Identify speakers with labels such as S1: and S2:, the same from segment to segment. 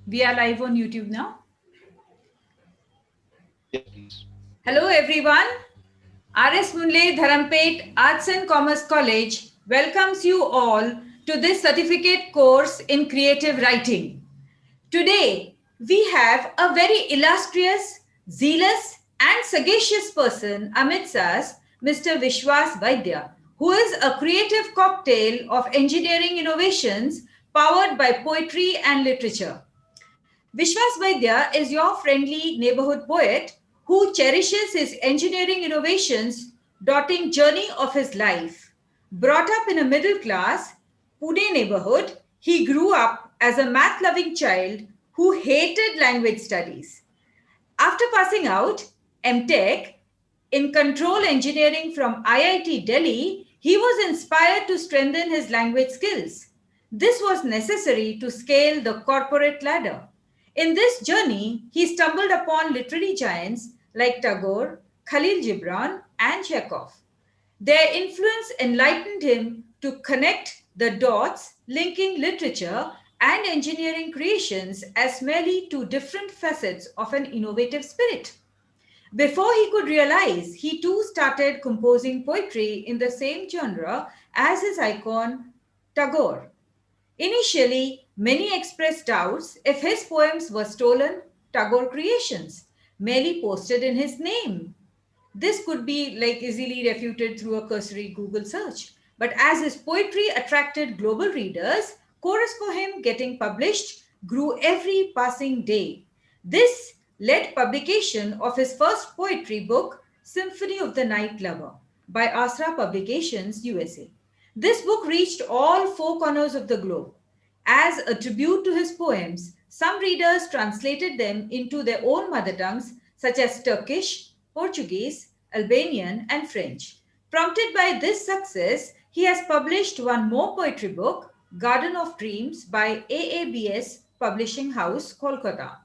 S1: We are live on YouTube now.
S2: Yes, please.
S1: Hello everyone. RSMDACC Dharampet Arts and Commerce College welcomes you all to this certificate course in creative writing. Today, we have a very illustrious, zealous and sagacious person amidst us, Mr. Vishwas Vaidya, who is a creative cocktail of engineering innovations powered by poetry and literature. Vishwas Vaidya is your friendly neighborhood poet who cherishes his engineering innovations, dotting journey of his life. Brought up in a middle class Pune neighborhood, he grew up as a math-loving child who hated language studies. After passing out M.Tech in control engineering from IIT Delhi, he was inspired to strengthen his language skills. This was necessary to scale the corporate ladder. In this journey, he stumbled upon literary giants like Tagore, Khalil Gibran, and Chekhov. Their influence enlightened him to connect the dots, linking literature and engineering creations as merely two different facets of an innovative spirit. Before he could realize, he too started composing poetry in the same genre as his icon Tagore. Initially, many expressed doubts if his poems were stolen Tagore creations, merely posted in his name. This could be like easily refuted through a cursory Google search. But as his poetry attracted global readers, chorus for him getting published grew every passing day. This led publication of his first poetry book, Symphony of the Night Lover, by Asra Publications, USA. This book reached all four corners of the globe. As a tribute to his poems, some readers translated them into their own mother tongues, such as Turkish, Portuguese, Albanian, and French. Prompted by this success, he has published one more poetry book, Garden of Dreams, by AABS Publishing House, Kolkata.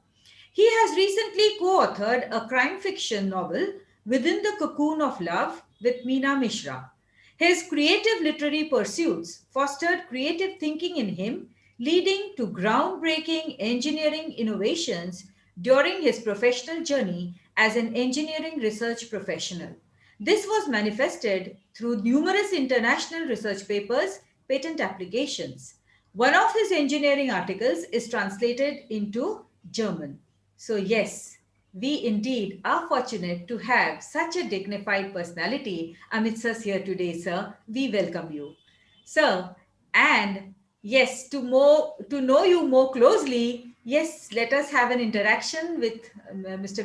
S1: He has recently co authored a crime fiction novel, Within the Cocoon of Love, with Meena Mishra. His creative literary pursuits fostered creative thinking in him, leading to groundbreaking engineering innovations during his professional journey as an engineering research professional. This was manifested through numerous international research papers, patent applications. One of his engineering articles is translated into German. So, yes, we indeed are fortunate to have such a dignified personality amidst us here today, sir. We welcome you. Sir, and yes, to know you more closely, yes, let us have an interaction with Mr.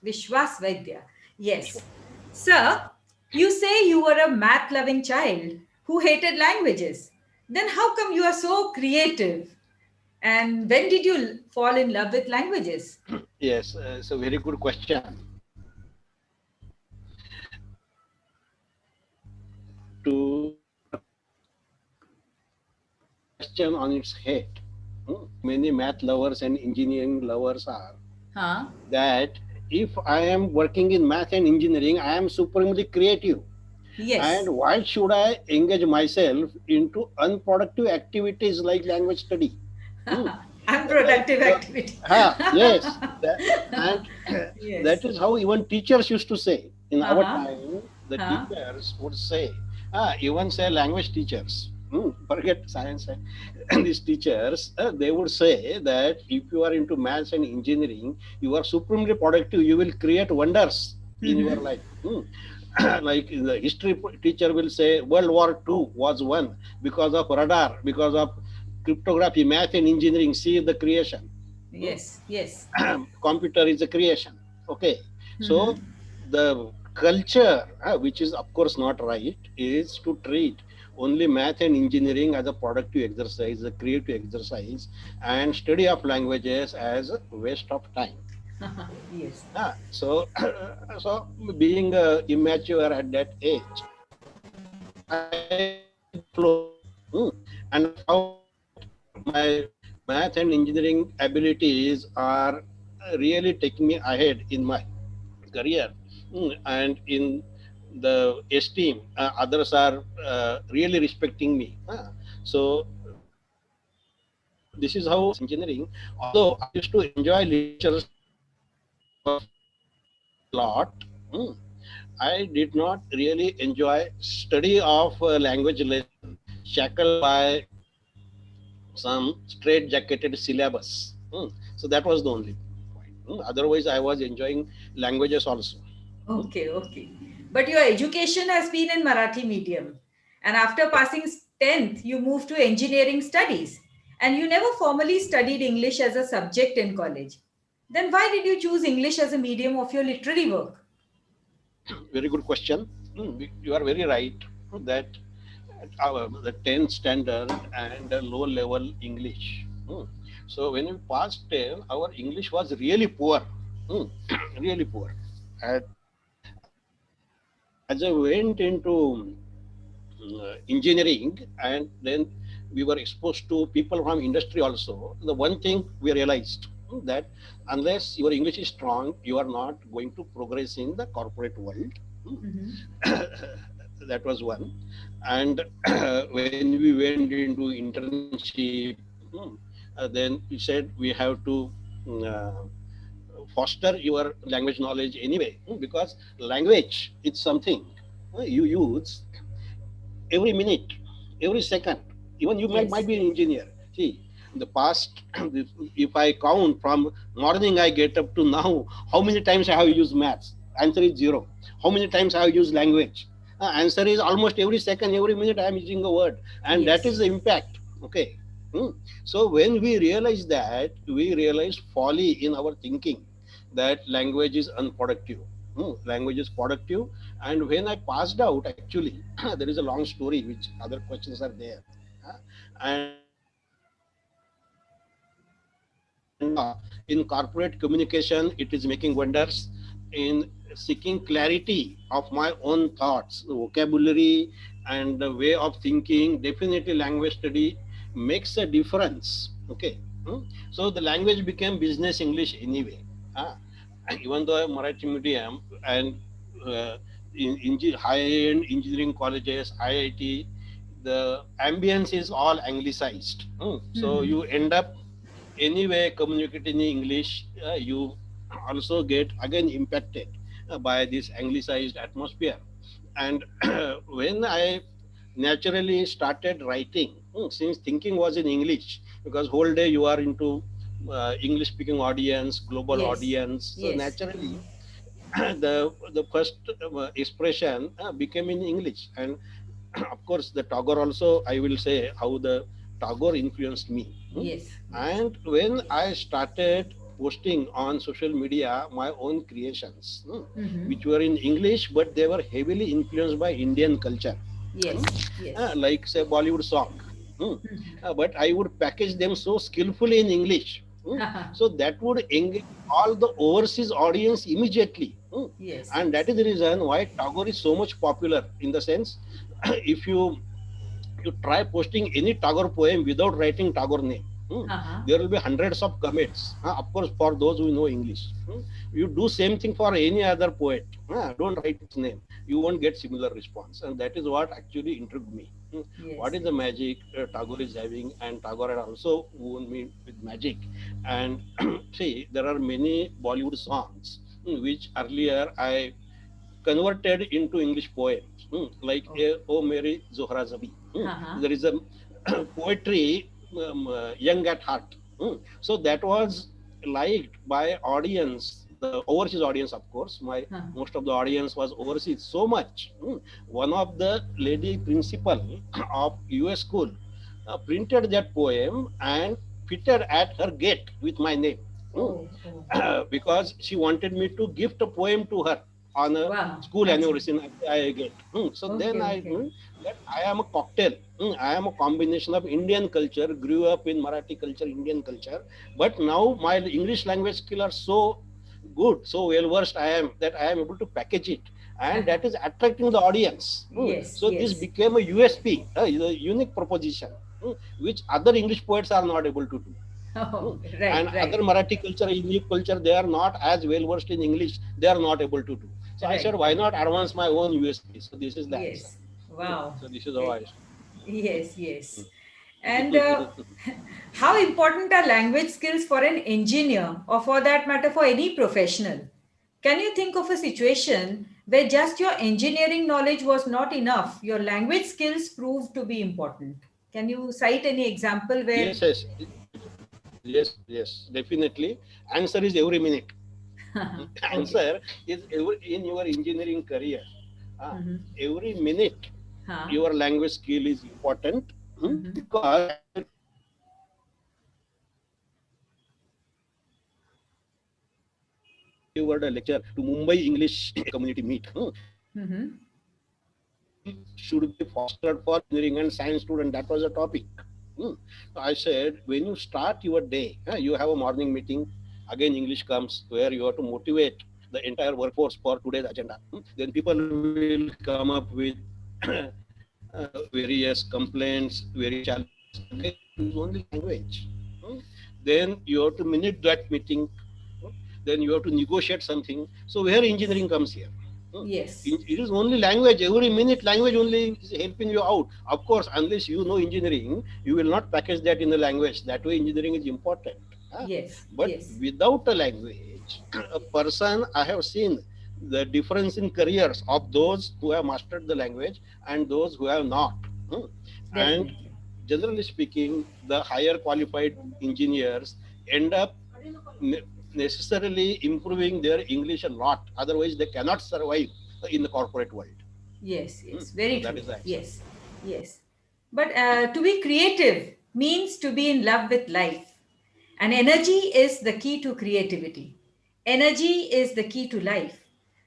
S1: Vishwas Vaidya. Yes.
S2: Sure.
S1: Sir, you say you were a math-loving child who hated languages. Then how come you are so creative? And when did you fall in love with languages?
S2: Yes, it's a very good question. To question on its head, many math lovers and engineering lovers are
S1: Huh?
S2: that if I am working in math and engineering, I am supremely creative. And
S1: Yes.
S2: why should I engage myself into unproductive activities like language study? Hmm. Like,
S1: Unproductive activity.
S2: yes, and
S1: Yes.
S2: that is how even teachers used to say. In our
S1: Uh-huh.
S2: time, the
S1: Huh?
S2: teachers would say, even say language teachers, forget science, and these teachers, they would say that if you are into maths and engineering, you are supremely productive, you will create wonders in your
S1: Mm-hmm.
S2: life. Like the history teacher will say World War II was won because of radar, because of cryptography, math and engineering. See the creation.
S1: Yes. Yes.
S2: Computer is a creation. Okay, so
S1: Mm-hmm.
S2: the culture, which is of course not right, is to treat only math and engineering as a productive exercise, a creative exercise, and study of languages as a waste of time.
S1: Yes.
S2: So, so being immature at that age, I went with the flow, and I found that my math and engineering abilities are really taking me ahead in my career, and in the esteem. Others are really respecting me. So this is how engineering. Although I used to enjoy literature a lot, mm, I did not really enjoy study of language lesson shackled by some straight jacketed syllabus. So that was the only point. Otherwise, I was enjoying languages also.
S1: Okay, okay. But your education has been in Marathi medium. And after passing 10th, you moved to engineering studies. And you never formally studied English as a subject in college. Then why did you choose English as a medium of your literary work?
S2: Very good question. You are very right that the 10th standard and low level English. So when we passed 10, our English was really poor, Hmm, really poor. And as I went into engineering, and then we were exposed to people from industry also, the one thing we realized that unless your English is strong, you are not going to progress in the corporate world. That was one. And when we went into internship, then we said we have to uh, foster your language knowledge anyway, because language is something you use every minute, every second. Even you might
S1: Yes,
S2: be an engineer. See, in the past, if I count from morning I get up to now, how many times I have used maths? Answer is zero. How many times I have used language? Answer is almost every second, every minute I am using a word, and that
S1: yes,
S2: is the impact. Okay. Hmm. So when we realize that, we realize folly in our thinking that language is unproductive. Language is productive. And when I passed out, actually, there is a long story which other questions are there. And in corporate communication, it is making wonders in seeking clarity of my own thoughts, vocabulary, and the way of thinking. Definitely, language study makes a difference. Okay. So the language became business English anyway. Uh, Even though I'm Marathi medium and uh, in high-end engineering colleges, IIT, the ambience is all anglicized. So you end up anyway communicating in English. You also get again impacted by this anglicized atmosphere. And when I naturally started writing, since thinking was in English, because whole day you are into English speaking audience, global
S1: yes,
S2: audience, so
S1: yes.
S2: naturally the first expression became in English. And of course the Tagore also, I will say how the Tagore influenced me.
S1: Yes, yes.
S2: And when I started posting on social media my own creations,
S1: Mm-hmm.
S2: which were in English, but they were heavily influenced by Indian culture,
S1: Yes, yes.
S2: like say Bollywood song. Hmm. But I would package them so skillfully in English, so that would engage all the overseas audience immediately.
S1: Yes,
S2: And that
S1: yes.
S2: is the reason why Tagore is so much popular. In the sense, if you try posting any Tagore poem without writing Tagore name,
S1: Uh-huh.
S2: there will be hundreds of comments. Of course, for those who know English, you do same thing for any other poet. Don't write its name. You won't get similar response, and that is what actually intrigued me. What
S1: Yes,
S2: is the
S1: yes.
S2: magic Tagore is having, and Tagore had also won me with magic. And see, there are many Bollywood songs which earlier I converted into English poems, like
S1: Oh.
S2: "O Mary Zohra Zabi."
S1: Uh-huh.
S2: There is a poetry, young at heart. So that was liked by audience, the overseas audience, of course. My
S1: Uh-huh.
S2: most of the audience was overseas so much. One of the lady principal of US school printed that poem and fitted at her gate with my name.
S1: Oh, oh.
S2: Because she wanted me to gift a poem to her on a
S1: Wow.
S2: school
S1: Acha.
S2: anniversary I get. So then
S1: Okay,
S2: I
S1: okay.
S2: that I am a cocktail. I am a combination of Indian culture, grew up in Marathi culture, Indian culture, but now my English language skills are so good, so well versed I am that I am able to package it, and that is attracting the audience.
S1: Yes,
S2: So this
S1: yes.
S2: became a USP, a unique proposition, which other English poets are not able to do.
S1: Oh,
S2: Hmm.
S1: right,
S2: And other
S1: right,
S2: Marathi culture, Hindi culture, they are not as well versed in English. They are not able to do. So I said,
S1: right,
S2: why
S1: right.
S2: not advance my own USP? So this is the answer.
S1: Yes. Wow.
S2: So this is how
S1: Eh,
S2: I.
S1: yes, yes. And how important are language skills for an engineer or for that matter for any professional? Can you think of a situation where just your engineering knowledge was not enough? Your language skills proved to be important. Can you cite any example where?
S2: Yes, yes, yes, definitely. Answer is every minute.
S1: Okay.
S2: Answer is in your engineering career.
S1: Mm-hmm.
S2: Every minute,
S1: Huh.
S2: your language skill is important,
S1: Mm-hmm.
S2: because as I told you, I delivered a lecture to Mumbai English community meet.
S1: Mm-hmm.
S2: Language skill should be fostered for engineering and science student. That was the topic. Hmm. So I said, when you start your day, you have a morning meeting. Again, English comes where you have to motivate the entire workforce for today's agenda. Then people will come up with various complaints, various challenges. Again, you use only language. Then you have to minute that meeting. Then you have to negotiate something. So where engineering comes here?
S1: Yes.
S2: It is only language. Every minute language only is helping you out. Of course, unless you know engineering, you will not package that in the language. That way engineering is important.
S1: Yes.
S2: But
S1: Yes.
S2: without a language, a person, I have seen the difference in careers of those who have mastered the language and those who have not. And
S1: Definitely.
S2: generally speaking, the higher qualified engineers end up necessarily improving their English a lot. Otherwise, they cannot survive in the corporate world.
S1: Yes, yes,
S2: So
S1: very
S2: that
S1: true.
S2: is the answer.
S1: Yes, yes. But to be creative means to be in love with life. And energy is the key to creativity. Energy is the key to life.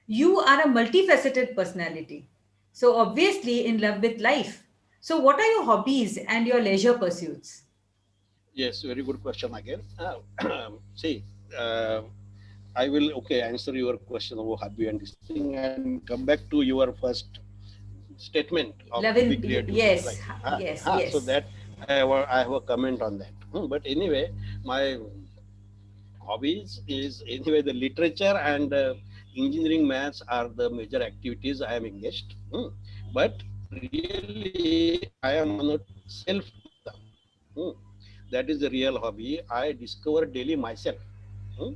S1: You are a multifaceted personality. So, obviously, in love with life. So, what are your hobbies and your leisure pursuits?
S2: Yes, very good question again. See, uh, I will answer your question about hobby and this thing and come back to your first statement of to be
S1: Love
S2: creative, right?
S1: yes, yes,
S2: So that
S1: yes.
S2: I have a comment on that. But anyway, my hobbies is anyway the literature and engineering maths are the major activities I am engaged. But really, I am on a self-pursuit. Hmm. That is the real hobby. I discover daily myself. Hmm.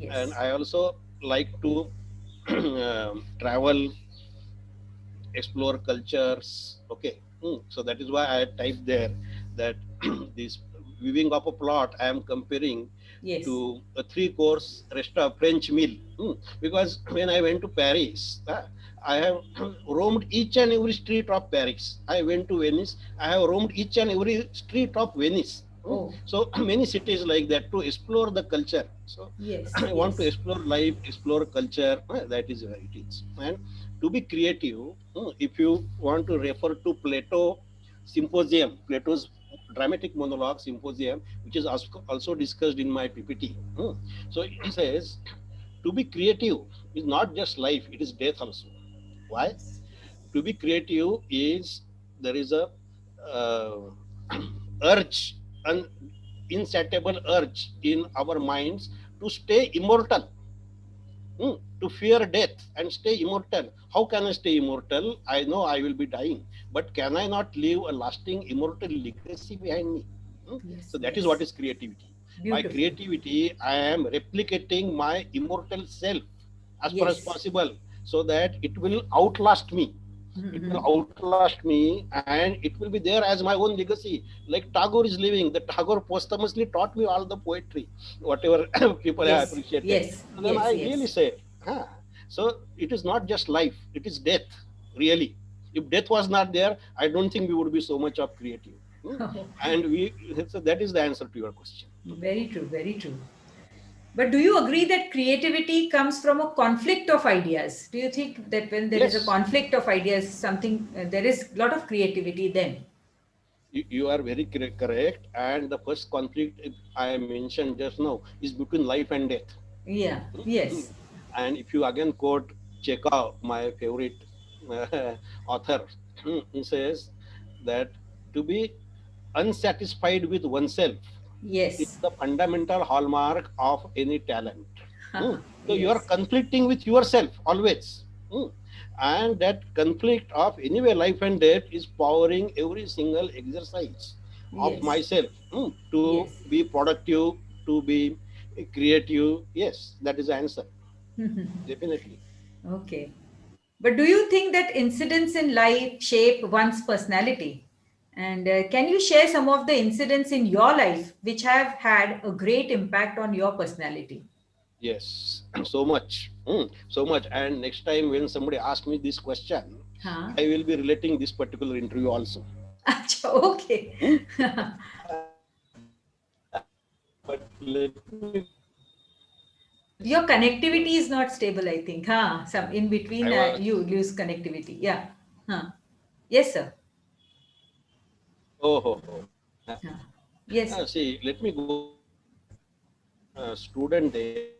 S2: And
S1: Yes.
S2: I also like to travel, explore cultures. Okay. So that is why I typed there that this viewing of a plot I am comparing
S1: Yes.
S2: to a three-course restaurant French meal. Because when I went to Paris, I have roamed each and every street of Paris. I went to Venice. I have roamed each and every street of Venice.
S1: Oh,
S2: So many cities like that to explore the culture. So
S1: yes,
S2: I want to
S1: yes.
S2: explore life, explore culture. That is where it is. And to be creative, if you want to refer to Plato Symposium, Plato's dramatic monologue Symposium, which is also discussed in my PPT. So he says, to be creative is not just life, it is death also. Why?
S1: Yes.
S2: To be creative is there is a uh, urge, an insatiable urge in our minds to stay immortal, to fear death and stay immortal. How can I stay immortal? I know I will be dying, but can I not leave a lasting immortal legacy behind me? So
S1: Yes,
S2: that is what
S1: yes.
S2: is creativity. By
S1: Beautiful.
S2: creativity, I am replicating my immortal self as far as
S1: Yes.
S2: possible so that it will outlast me. It will
S1: Mhm.
S2: outlast me and it will be there as my own legacy. Like Tagore is living, the Tagore posthumously taught me all the poetry, whatever people have
S1: Yes,
S2: appreciated.
S1: yes,
S2: So then
S1: yes,
S2: I really
S1: yes.
S2: say, so it is not just life, it is death, really. If death was not there, I don't think we would be so much of creative. And so that is the answer to your question.
S1: Very true, very true. But do you agree that creativity comes from a conflict of ideas? Do you think that when there is a
S2: Yes,
S1: conflict of ideas, something there is a lot of creativity then?
S2: you are very correct. And the first conflict I mentioned just now is between life and death.
S1: Yeah,
S2: Hmm.
S1: yes,
S2: And if you again quote Chekhov, my favorite author, he says that to be unsatisfied with oneself is
S1: yes,
S2: the fundamental hallmark of any talent. So you are
S1: yes,
S2: conflicting with yourself always. Hmm. And that conflict of anyway life and death is powering every single exercise. of
S1: Yes.
S2: myself, to
S1: Yes.
S2: be productive, to be creative. Yes, that is the answer. Definitely.
S1: Okay. But do you think that incidents in life shape one's personality? And can you share some of the incidents in your life which have had a great impact on your personality?
S2: Yes, so much, so much. And next time when somebody asks me this question,
S1: Huh?
S2: I will be relating this particular interview also.
S1: Acha, okay.
S2: Hmm? But let me
S1: Your
S2: just.
S1: connectivity is not stable, I think. Huh? Some in between,
S2: I was.
S1: you lose connectivity. Yeah. Huh. Yes, sir.
S2: Oh, ho, ho.
S1: Huh. Yes, sir.
S2: See, let me go back to my student days.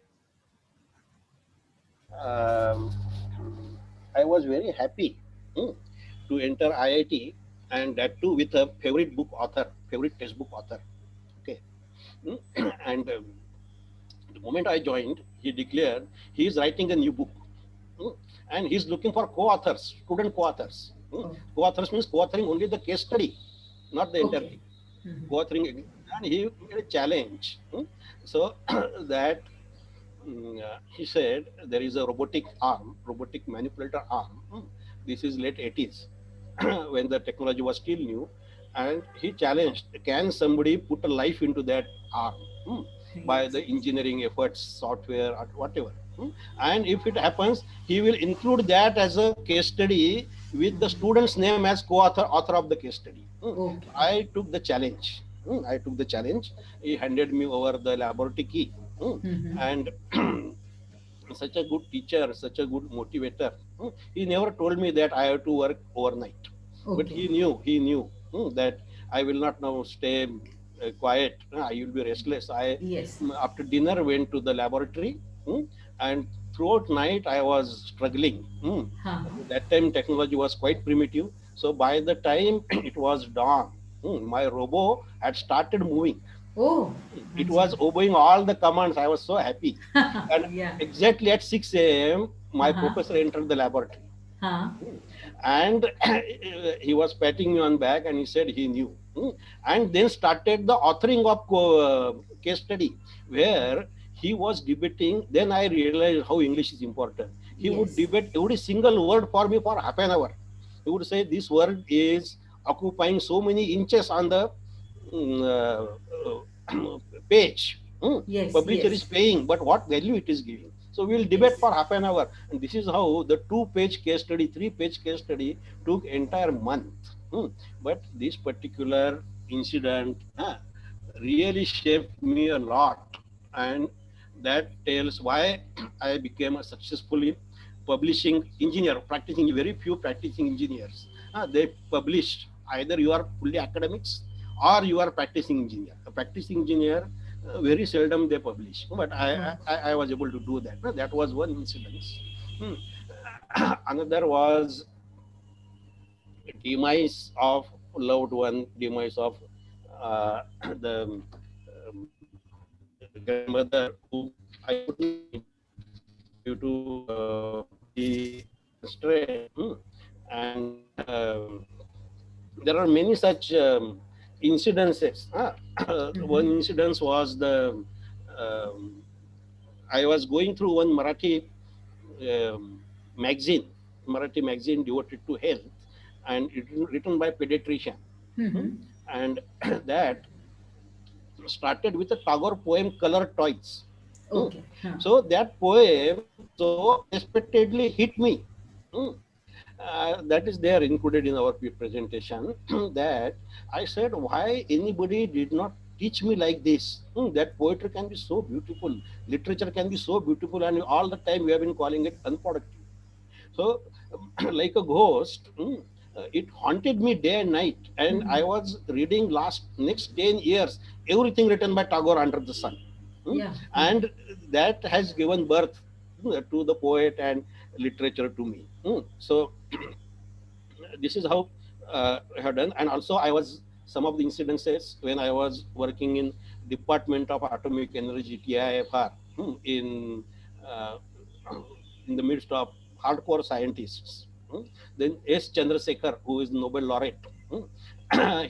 S2: Um, I was very happy, hmm, to enter IIT, and that too with a favorite book author, favorite textbook author. Okay. And the moment I joined, he declared he is writing a new book. Hmm. And he's looking for co-authors, student co-authors.
S1: Oh,
S2: Co-authors means co-authoring only the case study, not the entire
S1: okay.
S2: thing. Co-authoring, and he made a challenge. So that, he said there is a robotic arm, robotic manipulator arm. This is late 80s when the technology was still new, and he challenged, can somebody put a life into that arm, by
S1: Yes,
S2: the
S1: yes.
S2: engineering efforts, software, or whatever. And if it happens, he will include that as a case study with the student's name as co-author, author of the case study.
S1: Okay,
S2: I
S1: okay.
S2: took the challenge. I took the challenge. He handed me over the laboratory key. And such a good teacher, such a good motivator. He never told me that I have to work overnight, but
S1: Okay.
S2: he knew, that I will not now stay quiet. I will be restless. I,
S1: Yes.
S2: after dinner, went to the laboratory, and throughout night I was struggling.
S1: Huh.
S2: That time technology was quite primitive. So by the time it was dawn, my robo had started moving.
S1: Oh,
S2: It
S1: acha.
S2: was obeying all the commands. I was so happy. And
S1: Yeah.
S2: exactly at 6 a.m., my
S1: Uh-huh.
S2: professor entered the laboratory.
S1: Huh.
S2: And he was patting me on back and he said he knew. And then started the authoring of case study where he was debating. Then I realized how English is important. He would
S1: Yes.
S2: debate every single word for me for half an hour. He would say this word is occupying so many inches on the page.
S1: Yes,
S2: Publisher is
S1: yes.
S2: paying, but what value it is giving. So we will debate
S1: Yes.
S2: for half an hour, and this is how the two-page case study, three-page case study took entire month. But this particular incident really shaped me a lot, and that tells why I became a successfully publishing engineer. Practicing, very few practicing engineers, they publish, either you are fully academics or you are practicing engineer. A practicing engineer, very seldom they publish, but
S1: Oh.
S2: I was able to do that. That was one incident. Hmm. Another was demise of loved one, demise of the grandmother who I could not meet due to the constraint. And there are many such incidences. One incident was the um, I was going through one um, magazine, Marathi magazine devoted to health, and it written by pediatrician. Hmm. And that started with a Tagore poem, Color Toys. Hmm.
S1: Okay. Huh.
S2: So that poem so unexpectedly hit me. Hmm. That is there included in our presentation. That I said, why anybody did not teach me like this? That poetry can be so beautiful, literature can be so beautiful, and all the time we have been calling it unproductive. So, like a ghost, it haunted me day and night. And I was reading last next 10 years everything written by Tagore under the sun. Hmm.
S1: Yeah. Yeah.
S2: And that has given birth to the poet and literature to me. So this is how I have done. And also I was, some of the incidences when I was working in Department of Atomic Energy, TIFR, uh, in the midst of hardcore scientists. Then S. Chandrasekhar, who is Nobel laureate,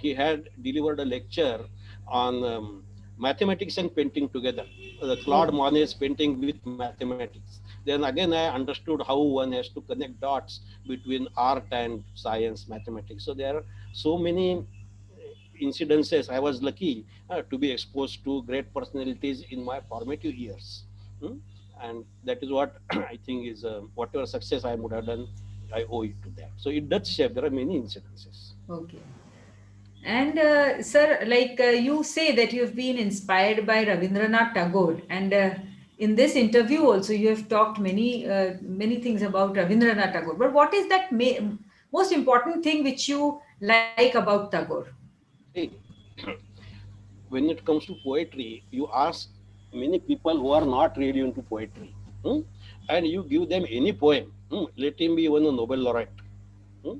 S2: he had delivered a lecture on mathematics and painting together. The Claude
S1: Oh,
S2: Monet's painting with mathematics. Then again, I understood how one has to connect dots between art and science, mathematics. So there are so many incidences. I was lucky to be exposed to great personalities in my formative years. Hmm? And that is what I think is whatever success I would have done, I owe it to that. So it does shape. There are many incidences.
S1: okay. And sir, like you say that you've been inspired by Rabindranath Tagore, and in this interview also you have talked many things about Rabindranath Tagore. But what is that most important thing which you like about Tagore?
S2: See, when it comes to poetry, you ask many people who are not really into poetry, hmm, and you give them any poem, let him be even a Nobel laureate. hmm,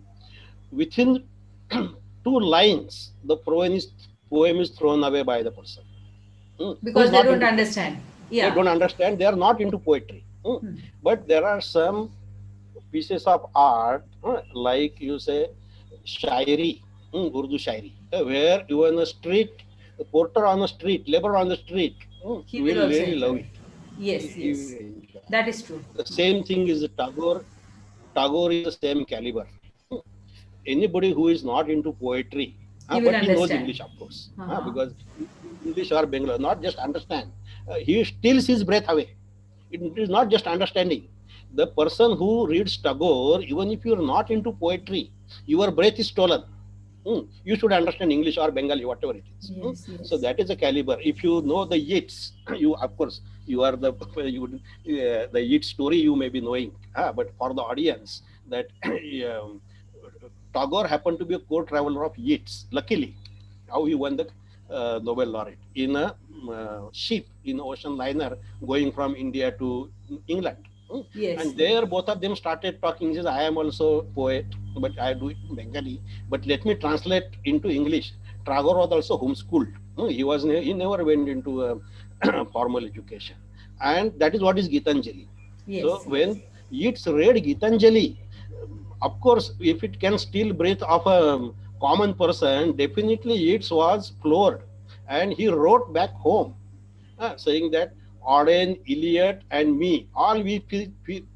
S2: Within 2 lines, the poem is thrown away by the person who
S1: Because
S2: is
S1: they
S2: not
S1: don't
S2: into poetry.
S1: understand.
S2: They
S1: Yeah.
S2: don't understand. They are not into poetry.
S1: Hmm.
S2: But there are some pieces of art, like you say, shairi, Urdu shairi, where even a porter on the street, labor on the street,
S1: He will
S2: will
S1: also
S2: really love
S1: enjoy
S2: it.
S1: it. Yes,
S2: He
S1: yes.
S2: will enjoy.
S1: That is true.
S2: The same thing is Tagore. Tagore is the same caliber. Hmm. Anybody who is not into poetry,
S1: He will
S2: but he knows
S1: understand.
S2: English, of course,
S1: Uh-huh.
S2: because English or Bengali, not just understand, he steals his breath away. It is not just understanding. The person who reads Tagore, even if you are not into poetry, your breath is stolen. You should understand English or Bengali, whatever it is.
S1: Yes,
S2: So
S1: yes.
S2: that is a caliber. If you know the Yeats, you of course you are the the Yeats story you may be knowing, but for the audience, that Tagore happened to be a co-traveler of Yeats. Luckily, how he won the Nobel laureate in a ship in ocean liner going from India to England. Hmm.
S1: Yes.
S2: And there both of them started talking. He says, I am also poet, but I do it in Bengali. But let me translate into English. Tagore was also homeschooled. He never went into formal education. And that is what is Gitanjali. So
S1: Yes, yes.
S2: when Yeats read Gitanjali, of course, if it can steal breath of a common person, definitely Yeats was floored. And he wrote back home, saying that Auden, Eliot, and me, all we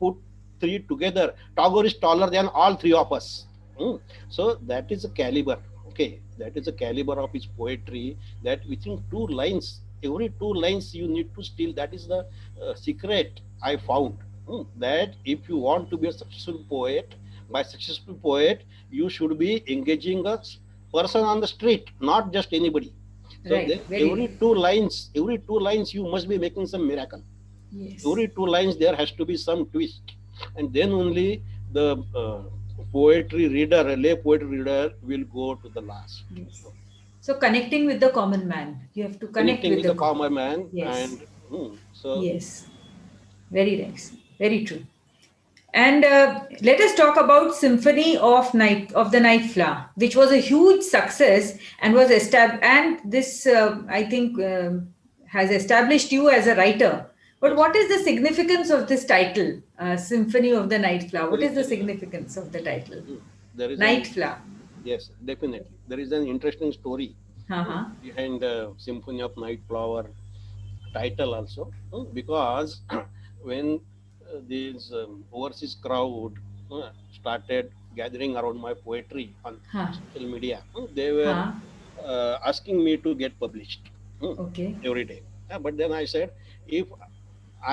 S2: put three together, Tagore is taller than all three of us. Hmm. So that is a caliber. Okay, that is a caliber of his poetry. That within 2 lines, every 2 lines you need to steal. That is the secret I found. That if you want to be a successful poet, by successful poet, you should be engaging a person on the street, not just anybody. So
S1: Right.
S2: then
S1: Very right.
S2: every 2 lines, you must be making some miracle.
S1: Yes.
S2: Every 2 lines, there has to be some twist, and then only the poetry reader, a lay poetry reader, will go to the last.
S1: Yes. So connecting with the common man. You have to connect
S2: Connecting
S1: with
S2: with
S1: the
S2: the common man,
S1: Yes.
S2: and so
S1: Yes. Very nice. Very true. And let us talk about Symphony of the Night Flower, which was a huge success and was established. And this, I think, has established you as a writer. But
S2: yes,
S1: what is the significance of this title, Symphony of the Night Flower? What
S2: there
S1: is the
S2: is
S1: significance of the title,
S2: there is
S1: Night
S2: an
S1: Flower?
S2: yes, definitely there is an interesting story
S1: Uh-huh.
S2: behind Symphony of Night Flower title also, because when these overseas crowd started gathering around my poetry on
S1: Huh.
S2: social media, they were
S1: Huh.
S2: asking me to get published
S1: Okay.
S2: every day. But then I said, if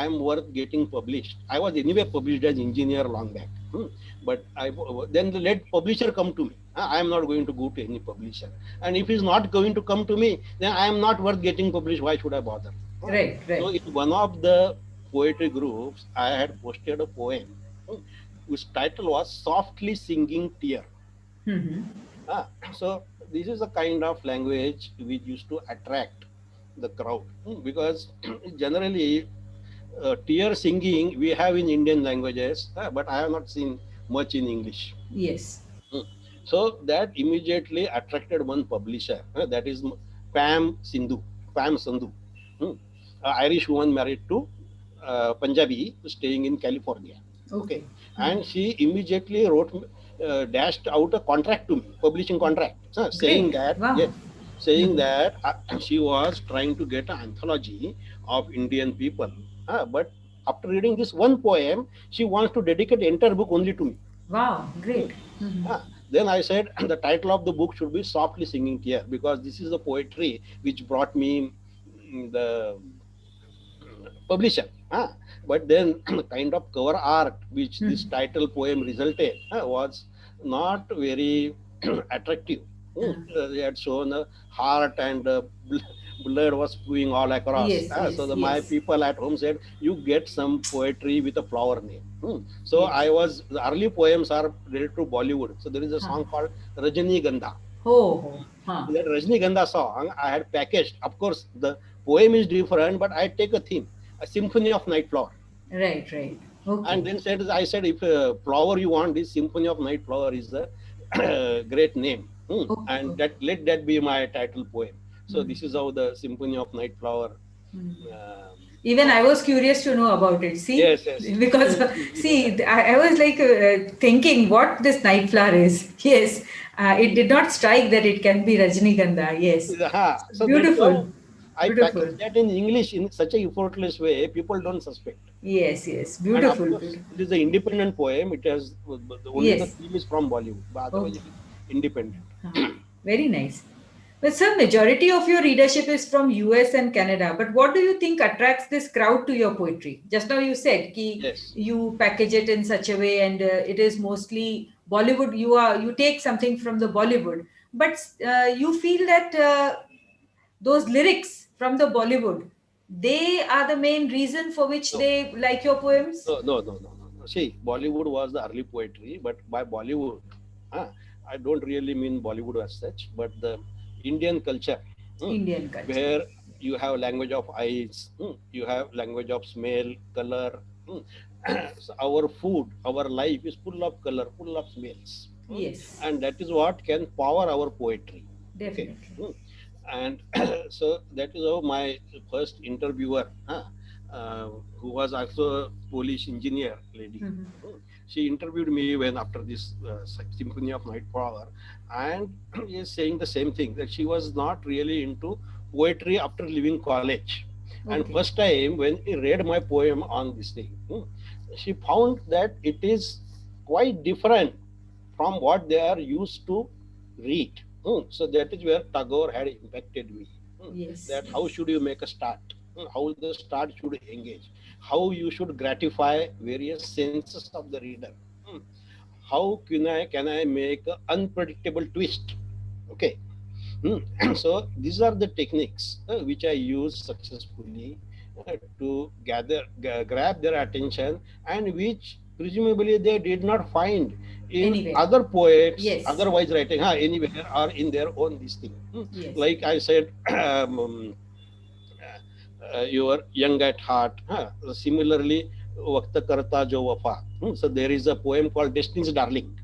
S2: I am worth getting published, I was anyway published as engineer long back. But then let publisher come to me. I am not going to go to any publisher, and if he's not going to come to me, then I am not worth getting published. Why should I bother?
S1: Right,
S2: So
S1: right.
S2: in one of the poetry groups, I had posted a poem whose title was "Softly Singing Tear."
S1: Mm-hmm.
S2: So this is a kind of language which used to attract the crowd, because generally tear singing we have in Indian languages, but I have not seen much in English.
S1: Yes.
S2: Hmm. So that immediately attracted one publisher, that is Pam Sindhu, Pam Sandhu, Irish woman married to Punjabi, staying in California. Okay,
S1: Okay.
S2: and she immediately wrote. dashed out a contract to me, publishing contract, saying
S1: Great.
S2: that,
S1: Wow.
S2: yes, saying that she was trying to get an anthology of Indian people. But after reading this one poem, she wants to dedicate the entire book only to me.
S1: Wow.
S2: Hmm.
S1: Great. Mhm.
S2: Then I said the title of the book should be Softly Singing Tear, because this is the poetry which brought me the publisher. But then the kind of cover art which this
S1: Mhm.
S2: title poem resulted was not very attractive.
S1: Uh,
S2: They had shown a heart and blood was flowing all across.
S1: yes.
S2: So
S1: Yes.
S2: my
S1: Yes.
S2: people at home said, "You get some poetry with a flower name." So
S1: Yes.
S2: I was the early poems are related to Bollywood. So there is a
S1: Huh.
S2: song called Rajani Gandha.
S1: Oh. Oh. Huh.
S2: That Rajnigandha song I had packaged. Of course, the poem is different, but I take a theme, a symphony of night flower.
S1: Right. Right.
S2: And
S1: Okay.
S2: then I said, if flower you want, this symphony of night flower is a great name.
S1: Oh.
S2: And
S1: Oh.
S2: that let that be my title poem. So
S1: Hmm.
S2: this is how the symphony of night flower.
S1: Hmm.
S2: Um,
S1: Even I was curious to know about it. See,
S2: yes, yes.
S1: because see, I was like thinking what this night flower is. Yes, it did not strike that it can be Rajnigandha. Yes,
S2: So that is
S1: beautiful,
S2: how I package
S1: beautiful.
S2: that in English in such a effortless way, people don't suspect.
S1: Yes, yes,
S2: And of
S1: beautiful,
S2: course,
S1: beautiful.
S2: it is an independent poem. It has only the
S1: Yes.
S2: theme is from Bollywood, but otherwise
S1: Okay.
S2: it is independent.
S1: Huh. Very nice. But sir, majority of your readership is from US and Canada. But what do you think attracts this crowd to your poetry? Just now you said ki
S2: Yes.
S1: you package it in such a way, and it is mostly Bollywood. You take something from the Bollywood, but you feel that those lyrics from the Bollywood, they are the main reason for which
S2: No,
S1: they like your poems.
S2: no. See, Bollywood was the early poetry, but by Bollywood, ah, I don't really mean Bollywood as such, but the Indian culture, hmm,
S1: Indian culture.
S2: where you have language of eyes, you have language of smell, color. So our food, our life is full of color, full of smells,
S1: Yes,
S2: and that is what can power our poetry. Okay.
S1: definitely.
S2: And so that is how my first interviewer, who was also a Polish engineer lady,
S1: Mhm.
S2: she interviewed me when after this Symphony of Night Flower, and is saying the same thing, that she was not really into poetry after leaving college. And
S1: Okay.
S2: first time when he read my poem on this thing, she found that it is quite different from what they are used to read. So that is where Tagore had impacted me.
S1: Yes,
S2: That how
S1: yes.
S2: should you make a start? How the start should engage? How you should gratify various senses of the reader? How can I make an unpredictable twist? Okay. So these are the techniques which I use successfully to grab their attention, and which presumably they did not find in
S1: Anyway,
S2: other poets
S1: yes,
S2: otherwise writing anywhere or in their own this thing.
S1: yes,
S2: Like I said, you are young at heart. Similarly, Vakta Karta Jo Wafa. So there is a poem called Destiny's Darling.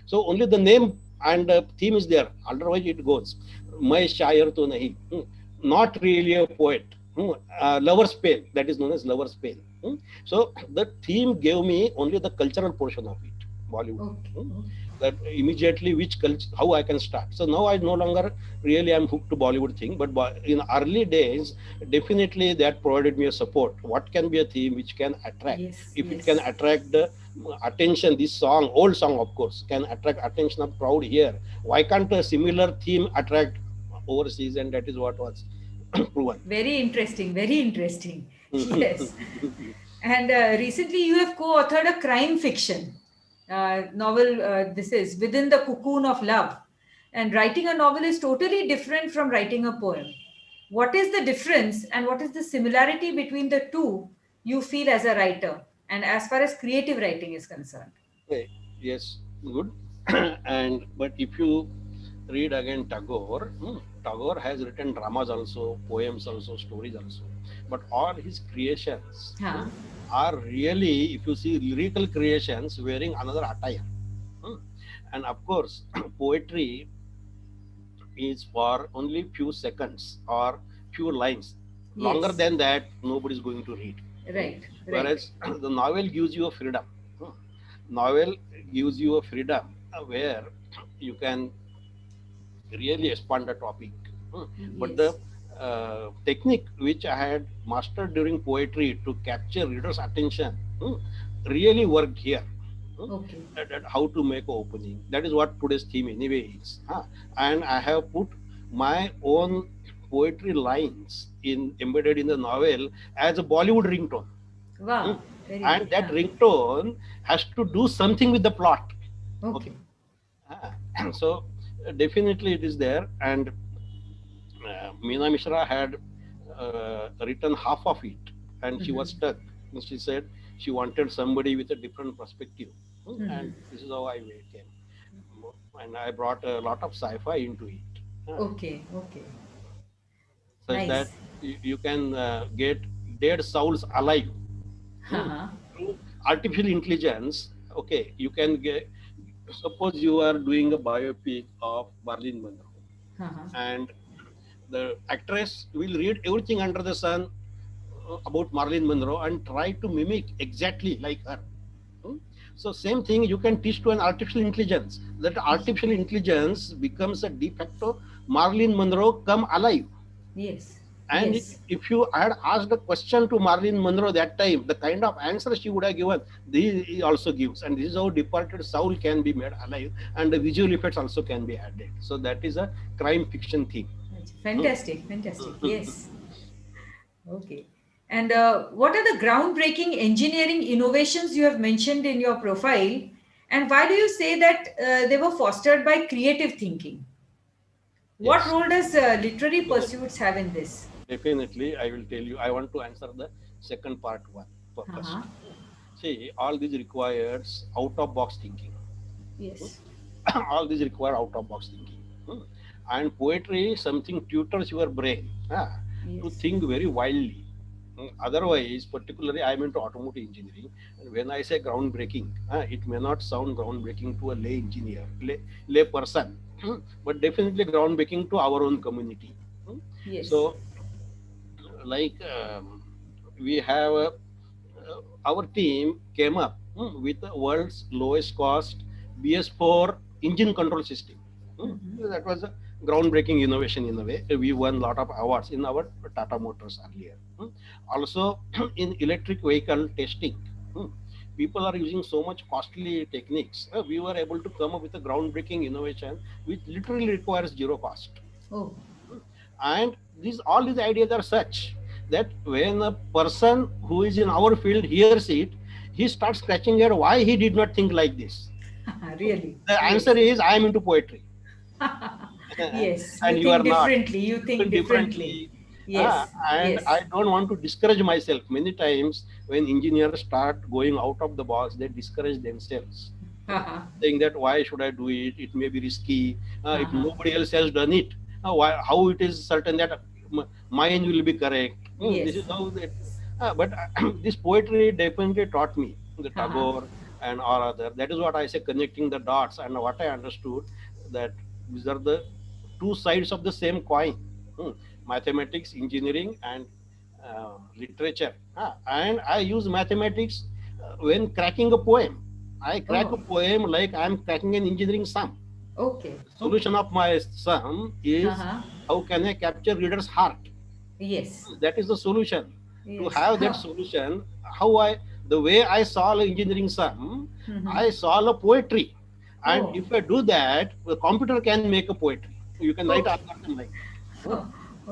S2: So only the name and the theme is there. Otherwise it goes. मैं शायर तो नहीं. Not really a poet. Lover's Pain. That is known as Lover's Pain. So the theme gave me only the cultural portion of it. Bollywood.
S1: okay,
S2: That immediately which culture, how I can start. So now I no longer really am hooked to Bollywood thing, but in early days, definitely that provided me a support. What can be a theme which can attract?
S1: yes,
S2: If it can
S1: yes,
S2: attract the attention, this song, old song of course, can attract attention of crowd here. Why can't a similar theme attract overseas? And that is what was proven.
S1: very interesting, very interesting. Yes. And recently you have co-authored a crime fiction novel. This is Within the Cocoon of Love. And writing a novel is totally different from writing a poem. What is the difference and what is the similarity between the two you feel as a writer and as far as creative writing is concerned?
S2: Yes, good. And but if you read again Tagore, Tagore has written dramas also, poems also, stories also. But all his creations
S1: Huh.
S2: are really, if you see lyrical creations, wearing another attire. Hmm. And of course, poetry is for only few seconds or few lines. Longer
S1: Yes.
S2: than that, nobody is going to read.
S1: Right. Right.
S2: Whereas the novel gives you a freedom. Novel gives you a freedom where you can really expand the topic. But the
S1: Yes.
S2: technique which I had mastered during poetry to capture readers' attention really worked here. Hmm,
S1: Okay.
S2: that how to make an opening. That is what today's theme anyway is. And I have put my own poetry lines in embedded in the novel as a Bollywood ringtone. Hmm.
S1: Wow. Very
S2: And
S1: nice.
S2: that
S1: Huh.
S2: ringtone has to do something with the plot. Okay.
S1: Okay.
S2: So definitely it is there. And Meena Mishra had written half of it, and she was
S1: Mm-hmm.
S2: stuck. And she said she wanted somebody with a different perspective. And
S1: Mm-hmm.
S2: this is how I came. And I brought a lot of sci-fi into it, uh,
S1: Okay. Okay.
S2: such that
S1: Nice.
S2: you can get dead souls alive. Hmm.
S1: Uh-huh.
S2: Through artificial intelligence. Okay, you can get. Suppose you are doing a biopic of Marilyn Monroe,
S1: Uh-huh.
S2: and the actress will read everything under the sun about Marilyn Monroe and try to mimic exactly like her. Hmm? So same thing you can teach to an artificial intelligence. That artificial intelligence becomes a de facto Marilyn Monroe come alive.
S1: Yes.
S2: And
S1: Yes.
S2: if you had asked a question to Marilyn Monroe that time, the kind of answer she would have given, this also gives. And this is how departed soul can be made alive, and the visual effects also can be added. So that is a crime fiction theme.
S1: That's
S2: Hmm.
S1: fantastic. Fantastic. Yes. Okay. And what are the groundbreaking engineering innovations you have mentioned in your profile? And why do you say that they were fostered by creative thinking? What
S2: Yes.
S1: role does literary
S2: Definitely.
S1: pursuits have in this?
S2: Definitely, I will tell you. I want to answer the second part one first.
S1: Uh-huh.
S2: See, all this requires out of box thinking.
S1: Yes.
S2: All these require out of box thinking. Hmm. And poetry is something tutors your brain to
S1: Yes.
S2: think very wildly. Otherwise, particularly, I'm into automotive engineering, and when I say groundbreaking, it may not sound groundbreaking to a lay engineer, lay person, but definitely groundbreaking to our own community. Hmm.
S1: Yes.
S2: So, like we have our team came up with the world's lowest cost BS4 engine control system.
S1: Mm-hmm.
S2: That was a groundbreaking innovation in a way. We won a lot of awards in our Tata Motors earlier. Also, in electric vehicle testing, people are using so much costly techniques. We were able to come up with a groundbreaking innovation which literally requires zero cost.
S1: Oh.
S2: And these all these ideas are such that when a person who is in our field hears it, he starts scratching at why he did not think like this. So
S1: Really?
S2: the answer
S1: Yes.
S2: is I am into poetry.
S1: Yes. You
S2: And you are
S1: think
S2: not.
S1: differently. You
S2: You
S1: think
S2: think
S1: differently.
S2: differently.
S1: Yes.
S2: And I
S1: Yes.
S2: don't want to discourage myself. Many times when engineers start going out of the box, they discourage themselves,
S1: Uh-huh.
S2: saying that why should I do it? It may be risky. If
S1: Uh-huh.
S2: nobody else has done it, how it is certain that mine will be correct? This is
S1: Yes.
S2: how that. But this poetry definitely taught me the
S1: Uh-huh.
S2: Tagore and all other. That is what I say, connecting the dots, and what I understood that these are the two sides of the same coin. Hmm. Mathematics, engineering, and literature. And I use mathematics when cracking a poem. I crack a
S1: Oh.
S2: poem like I'm cracking an engineering sum.
S1: Okay.
S2: The solution
S1: Okay.
S2: of my sum is
S1: Uh-huh.
S2: how can I capture reader's heart?
S1: Yes.
S2: That is the solution. To
S1: Yes.
S2: have that solution, the way I solve engineering sum,
S1: Mm-hmm.
S2: I solve a poetry. And
S1: Oh.
S2: if I do that, the computer can make a poetry. You can write
S1: Okay.
S2: algorithm like
S1: Oh,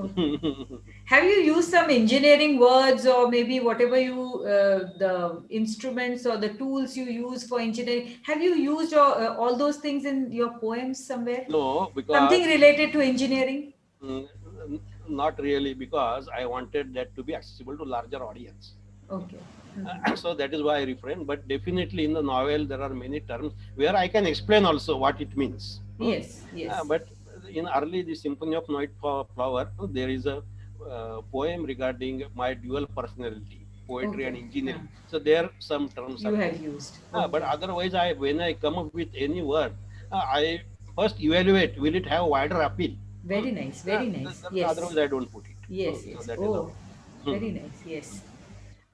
S1: okay.
S2: that.
S1: Have you used some engineering words or maybe whatever the instruments or the tools you use for engineering? Have you used all those things in your poems somewhere?
S2: No,
S1: Something
S2: because
S1: related to engineering?
S2: mm, not really, because I wanted that to be accessible to larger audience.
S1: Okay. Mm-hmm.
S2: So that is why I refrain. But definitely in the novel there are many terms where I can explain also what it means.
S1: Yes. Yes.
S2: But in early the Symphony of Night Flower, there is a poem regarding my dual personality, poetry and
S1: Okay.
S2: engineering. So there some terms
S1: You
S2: are
S1: have
S2: there.
S1: used.
S2: But
S1: Okay.
S2: otherwise, when I come up with any word, I first evaluate will it have wider appeal.
S1: Very nice. Very nice. Yes.
S2: Otherwise, I don't put it.
S1: Yes.
S2: So
S1: Yes.
S2: that is how.
S1: Oh, very nice. Yes.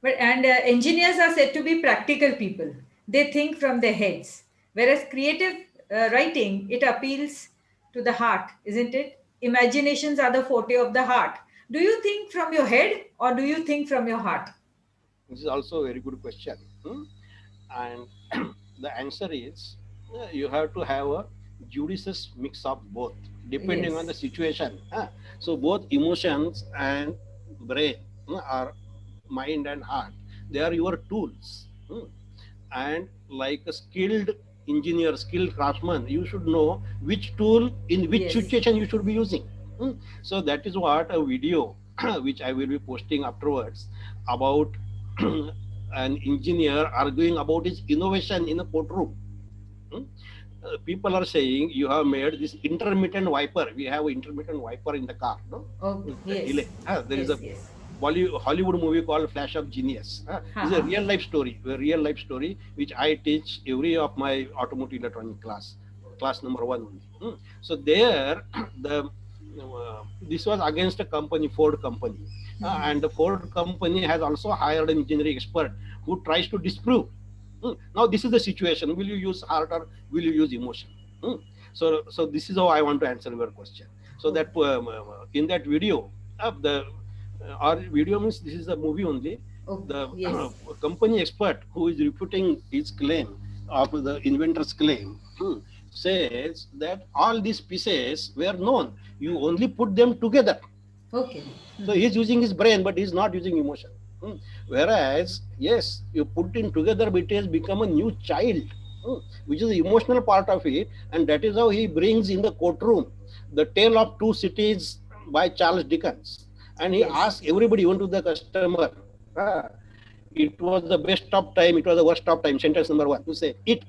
S1: But and engineers are said to be practical people. They think from their heads, whereas creative writing, it appeals to the heart, isn't it? Imaginations are the forte of the heart. Do you think from your head or do you think from your heart?
S2: This is also a very good question. And the answer is you have to have a judicious mix of both, depending on the
S1: Yes.
S2: situation. So both emotions and brain are mind and heart. They are your tools. And like a skilled engineer, skilled craftsman, you should know which tool in which
S1: Yes.
S2: situation you should be using. So that is what a video which I will be posting afterwards about an engineer arguing about his innovation in a courtroom. Hmm? People are saying you have made this intermittent wiper. We have an intermittent wiper in the car, no?
S1: Oh, yes.
S2: Delay. There is a
S1: Yes, yes.
S2: Hollywood movie called Flash of Genius. This is a
S1: Haha.
S2: real life story which I teach every of my automotive electronic class number 1 only. So there, the this was against a company, Ford company, and the Ford company has also hired an engineering expert who tries to disprove. Now this is the situation: will you use heart or will you use emotion? So this is how I want to answer your question. So
S1: Oh,
S2: that in that video, the or video means this is a movie only.
S1: oh,
S2: The
S1: yes.
S2: company expert who is refuting his claim of the inventor's claim says that all these pieces were known. You only put them together.
S1: Okay.
S2: So he's using his brain, but he's not using emotion. Whereas, yes, you put in together, but it has become a new child, which is the emotional part of it, and that is how he brings in the courtroom the Tale of Two Cities by Charles Dickens, and he
S1: Yes.
S2: asks everybody, even to the customer, it was the best of time, it was the worst of time. Sentence number one, you say it.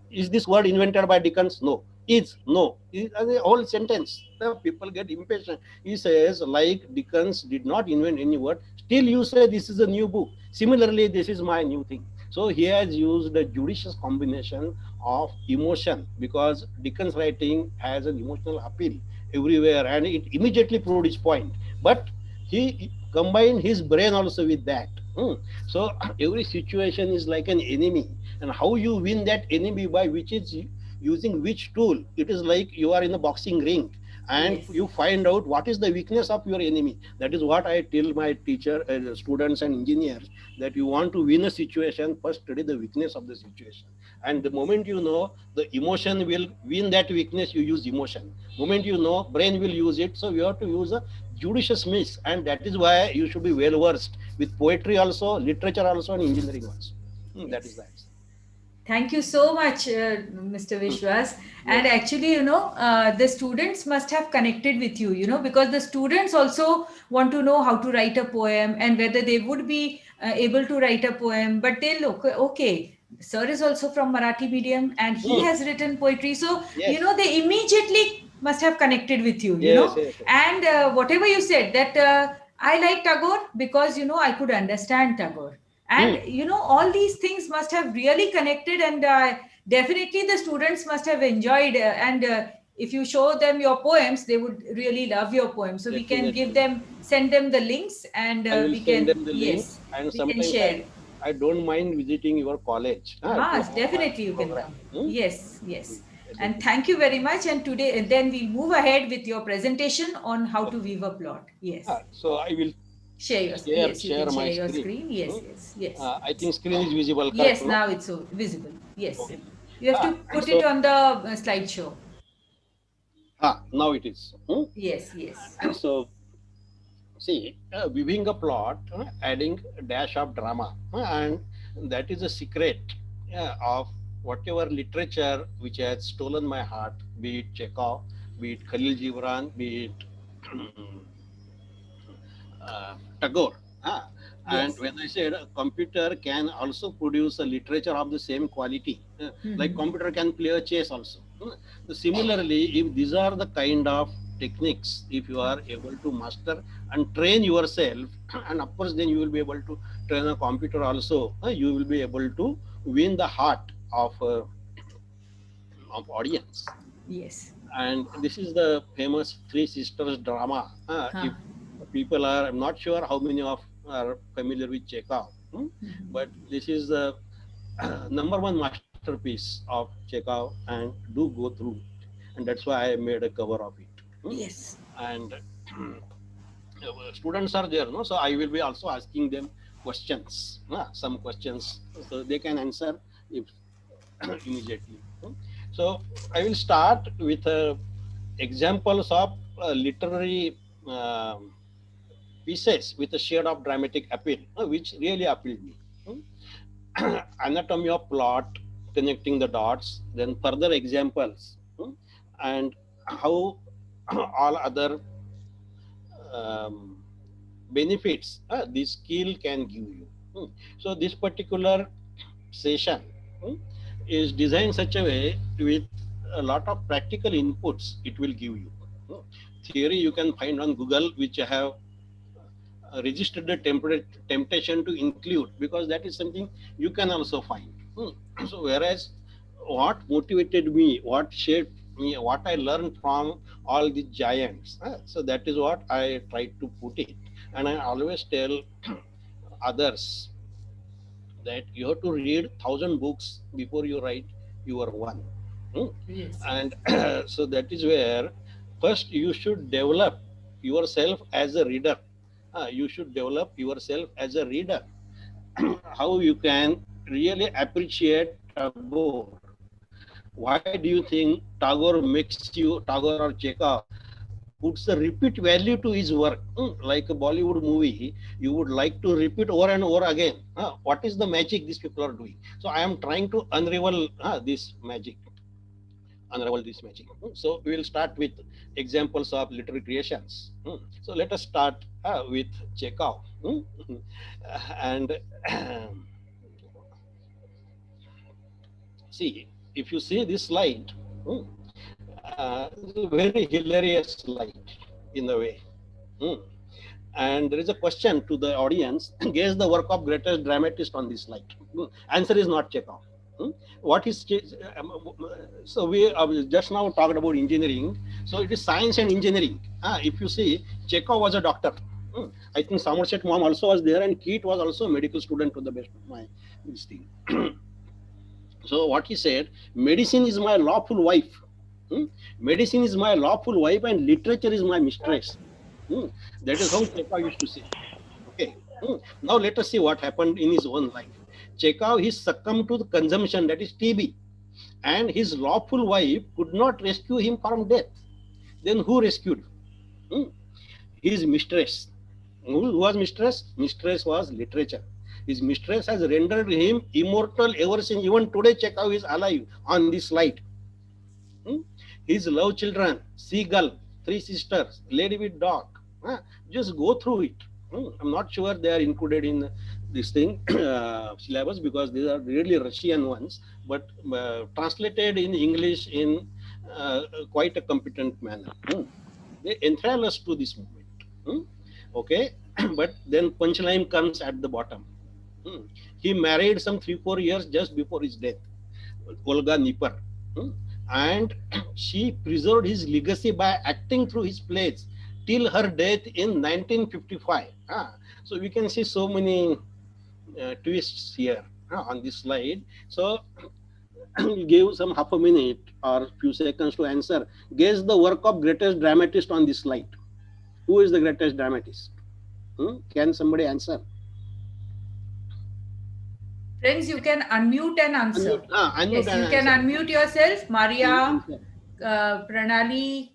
S2: Is this word invented by Dickens? No. Is no. The whole sentence. The people get impatient. He says, like Dickens did not invent any word, still you say this is a new book. Similarly, this is my new thing. So he has used a judicious combination of emotion because Dickens' writing has an emotional appeal everywhere and it immediately proved his point. But he combined his brain also with that. So every situation is like an enemy, and how you win that enemy by which is using which tool. It is like you are in a boxing ring, and
S1: Yes.
S2: you find out what is the weakness of your enemy. That is what I tell my teacher, students, and engineers, that you want to win a situation, first study the weakness of the situation. And the moment you know the emotion will win that weakness, you use emotion. Moment you know brain will use it, so you have to use a judicious mix, and that is why you should be well versed with poetry also, literature also, and engineering also. That is
S1: Yes.
S2: the answer.
S1: Thank you so much, Mr.
S2: Hmm.
S1: Vishwas. And
S2: Yes.
S1: actually, the students must have connected with you, because the students also want to know how to write a poem and whether they would be able to write a poem. But they look, okay, sir is also from Marathi medium and he
S2: Hmm.
S1: has written poetry. So,
S2: Yes.
S1: they immediately must have connected with you,
S2: Yes. Yes. Yes.
S1: And whatever you said that I like Tagore because, I could understand Tagore, and
S2: Hmm.
S1: all these things must have really connected, and definitely the students must have enjoyed, and if you show them your poems, they would really love your poems. So we can give
S2: Definitely.
S1: them, send them the links, and
S2: I will
S1: we
S2: send
S1: can,
S2: them the links,
S1: yes,
S2: and
S1: we can
S2: sometimes
S1: share.
S2: I don't mind visiting your college to
S1: Ah,
S2: have my
S1: definitely you can
S2: program.
S1: come. Yes, yes. And
S2: Definitely.
S1: thank you very much. And today, and then we'll move ahead with your presentation on how to
S2: Okay.
S1: weave a plot. Yes.
S2: So I will
S1: Share your, yes, you can
S2: share my
S1: share your
S2: screen.
S1: screen. Yes, yes, yes.
S2: I think screen is visible, correct?
S1: Yes,
S2: No.
S1: now it's so visible. Yes.
S2: Okay.
S1: You have to put it
S2: So
S1: on the slideshow.
S2: now it is.
S1: Yes, yes.
S2: So see, weaving a plot, adding a dash of drama, and that is a secret of whatever literature which has stolen my heart, be it Chekhov, be it Khalil Gibran, be it Tagore. And
S1: Yes.
S2: when I said a computer can also produce a literature of the same quality, like
S1: Mhm.
S2: computer can play a chess also. So similarly, if these are the kind of techniques, if you are able to master and train yourself, and of course, then you will be able to train a computer also. You will be able to win the heart of audience.
S1: Yes.
S2: And this is the famous Three Sisters drama.
S1: Huh.
S2: If people are, I'm not sure how many of are familiar with Chekhov, but this is the number one masterpiece masterpiece of Chekhov and do go through it. And that's why I made a cover of it.
S1: Yes.
S2: And students are there, no? So I will be also asking them questions, some questions, so they can answer if immediately. So I will start with examples of literary pieces with a shade of dramatic appeal, which really appealed me. Anatomy of plot, connecting the dots, then further examples, and how all other um, benefits this skill can give you. So this particular session is designed such a way with a lot of practical inputs it will give you. Theory you can find on Google, which I have registered the temptation to include, because that is something you can also find. So whereas what motivated me, what shaped me, what I learned from all the giants, so that is what I try to put it. And I always tell others that you have to read 1,000 books before you write your one.
S1: Yes.
S2: And so that is where first you should develop yourself as a reader. You should develop yourself as a reader. How you can really appreciate Tagore. Why do you think Tagore makes you, Tagore or Chekhov puts a repeat value to his work? Like a Bollywood movie, you would like to repeat over and over again. What is the magic these people are doing? So I am trying to this magic. Unravel this magic. So we will start with examples of literary creations. So let us start with Chekhov. And see, if you see this slide, it's a very hilarious slide in a way. And there is a question to the audience: guess the work of greatest dramatist on this slide. Answer is not Chekhov. What is so we just now talked about engineering, so it is science and engineering. If you see, Chekhov was a doctor. I think Somerset Maugham also was there, and Keat was also a medical student, to the best of my this thing. So what he said: medicine is my lawful wife. Medicine is my lawful wife, and literature is my mistress. That is how Chekhov used to say. Okay. Now let us see what happened in his own life. Chekhov, he succumbed to the consumption, that is TB, and his lawful wife could not rescue him from death. Then who rescued? His mistress. Who was mistress? Mistress was literature. His mistress has rendered him immortal ever since. Even today, Chekhov is alive on this slide. His love children, Seagull, Three Sisters, Lady with Dog. Just go through it. I'm not sure they are included in this thing syllabus, because these are really Russian ones, but translated in English in quite a competent manner. They enthrall us to this movement. Okay, but then punchline comes at the bottom. He married some 3-4 years just before his death, Olga Nipper. And she preserved his legacy by acting through his plays till her death in 1955. So we can see so many twists here on this slide. So we'll give some half a minute or few seconds to answer. Guess the work of greatest dramatist on this slide. Who is the greatest dramatist? Can somebody answer?
S1: Friends, you can unmute and answer.
S2: Unmute
S1: yes,
S2: and
S1: you can
S2: answer.
S1: unmute yourself. Maria, Pranali,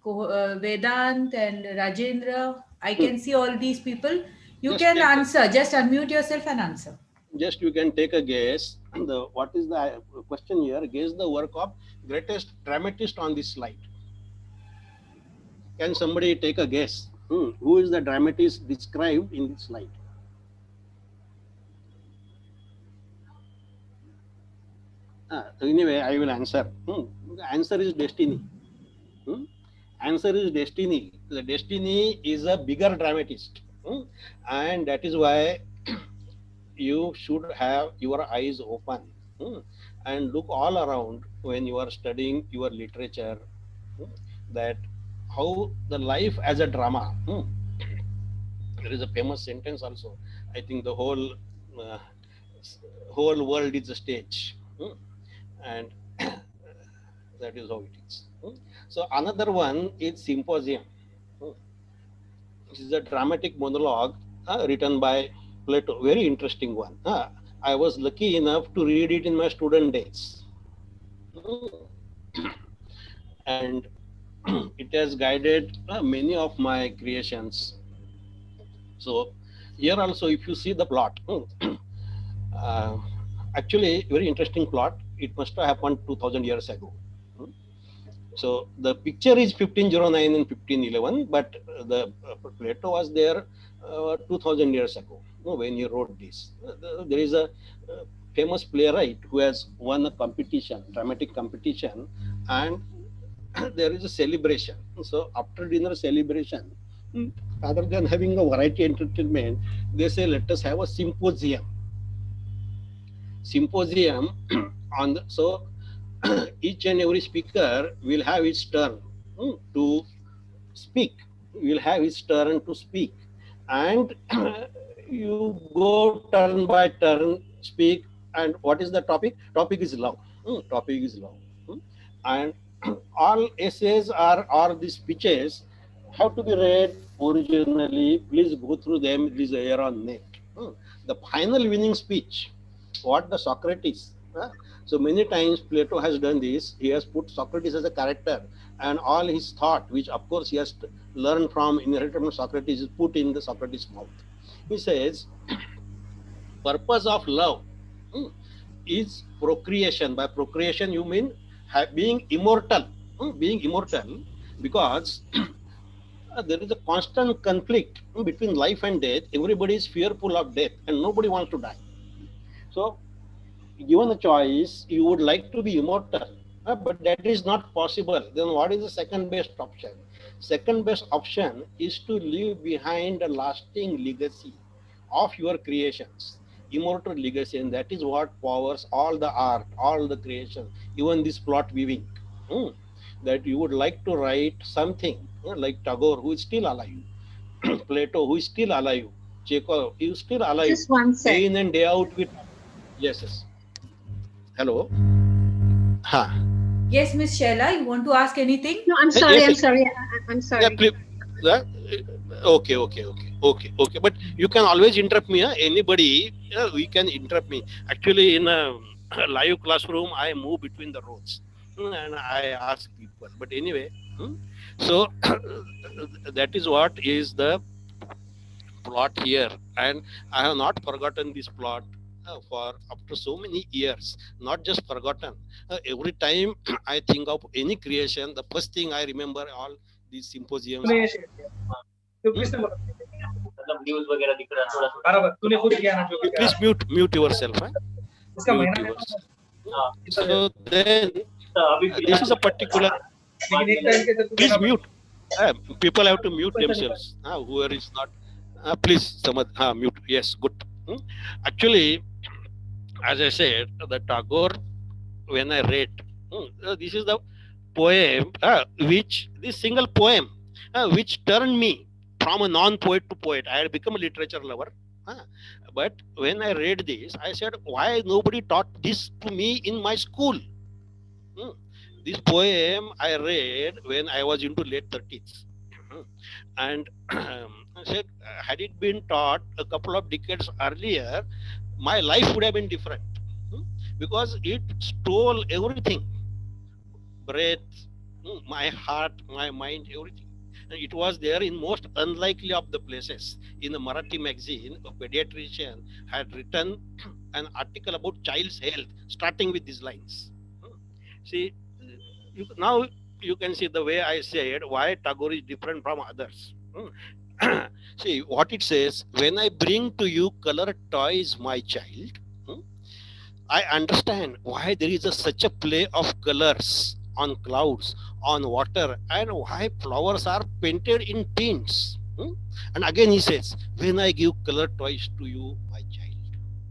S1: Vedant, and Rajendra. I can see all these people. You
S2: Just
S1: can
S2: take
S1: answer. Just unmute yourself and answer.
S2: Just you can take a guess. What is the question here? Guess the work of greatest dramatist on this slide. Can somebody take a guess? Who is the dramatist described in this slide? Anyway, I will answer. The answer is destiny. Answer is destiny. The destiny is a bigger dramatist. And that is why you should have your eyes open and look all around when you are studying your literature, that how the life as a drama. There is a famous sentence also. I think the whole world is a stage. and that is how it is. So another one is Symposium. This is a dramatic monologue written by Plato. Very interesting one. I was lucky enough to read it in my student days. And it has guided many of my creations. So here also, if you see the plot, uh, actually very interesting plot. It must have happened 2000 years ago. So the picture is 1509 and 1511, but the Plato was there 2000 years ago when he wrote this. There is a famous playwright who has won a competition, dramatic competition, and there is a celebration. So after dinner celebration, rather than having a variety entertainment, they say let us have a symposium. Symposium on the, so each and every speaker will have its turn to speak. Will have his turn to speak, and you go turn by turn speak. And what is the topic? Topic is love. Topic is love, and all essays or the speeches have to be read originally. Please go through them. It is air on net. The final winning speech, what the Socrates. So many times Plato has done this. He has put Socrates as a character, and all his thought, which of course he has learned from, inherited from Socrates, is put in the Socrates' mouth. He says, purpose of love is procreation. By procreation, you mean being immortal. Being immortal, because there is a constant conflict between life and death. Everybody is fearful of death, and nobody wants to die. So, given a choice, you would like to be immortal, but that is not possible. Then what is the second best option? Second best option is to leave behind a lasting legacy of your creations, immortal legacy, and that is what powers all the art, all the creation, even this plot weaving. That you would like to write something like Tagore, who is still alive, Plato, who is still alive, Chekhov, he is still alive,
S3: Just one
S2: day
S3: sec.
S2: in and day out with. Yes, yes. Hello. Ha.
S1: Yes, Miss Sheila, you want to ask anything?
S3: No, I'm
S2: Yes,
S3: sorry.
S2: yes.
S3: I'm sorry. I'm
S2: Yeah,
S3: sorry.
S2: please. Okay. But you can always interrupt me. Anybody, we can interrupt me. Actually, in a live classroom, I move between the rows and I ask people. But anyway, so that is what is the plot here, and I have not forgotten this plot for after so many years. Not just forgotten. Every time I think of any creation, the first thing I remember all these symposiums. Please mute yourself. Mute yourself. So then, this is a particular. Please mute. People have to mute themselves. Whoever is not, please, mute. Yes, good. Actually, as I said, the Tagore, when I read, this is the poem, this single poem, which turned me from a non-poet to poet. I had become a literature lover. But when I read this, I said, why nobody taught this to me in my school? This poem I read when I was into late 30s. And I said, had it been taught a couple of decades earlier, my life would have been different. Because it stole everything. Breath, my heart, my mind, everything. And it was there in most unlikely of the places. In a Marathi magazine, a pediatrician had written an article about child's health, starting with these lines. See, now you can see the way I said why Tagore is different from others. See what it says: when I bring to you colored toys, my child, I understand why there is such a play of colors on clouds, on water, and why flowers are painted in tints. And again he says, when I give colored toys to you, my child.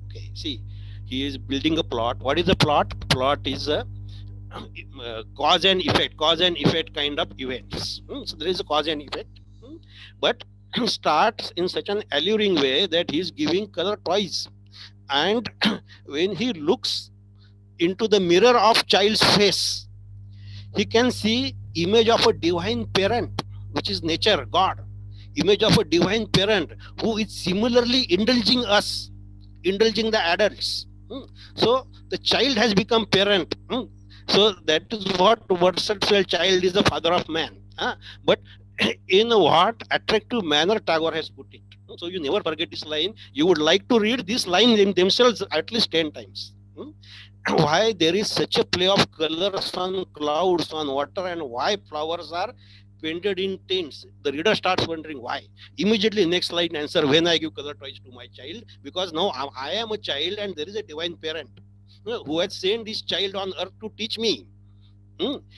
S2: Okay, see, he is building a plot. What is the plot? Plot is a cause and effect kind of events. So there is a cause and effect, but starts in such an alluring way that he is giving color toys, and when he looks into the mirror of child's face, he can see image of a divine parent, which is nature, God, image of a divine parent who is similarly indulging us, indulging the adults. So the child has become parent. So that is what versatile child is the father of man. But in what attractive manner Tagore has put it. So you never forget this line. You would like to read this line in themselves at least 10 times. Why there is such a play of colors on clouds, on water, and why flowers are painted in tints. The reader starts wondering why. Immediately next line answer, when I give color toys to my child, because now I am a child and there is a divine parent who has sent this child on earth to teach me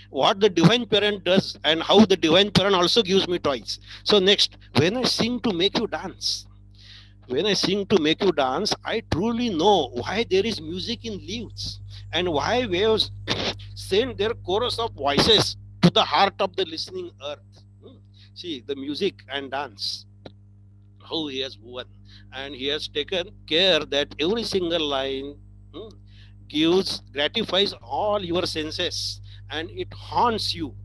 S2: what the divine parent does and how the divine parent also gives me toys. So next, when I sing to make you dance, when I sing to make you dance, I truly know why there is music in leaves and why waves send their chorus of voices to the heart of the listening earth. See, the music and dance, how he has won, and he has taken care that every single line gratifies all your senses, and it haunts you.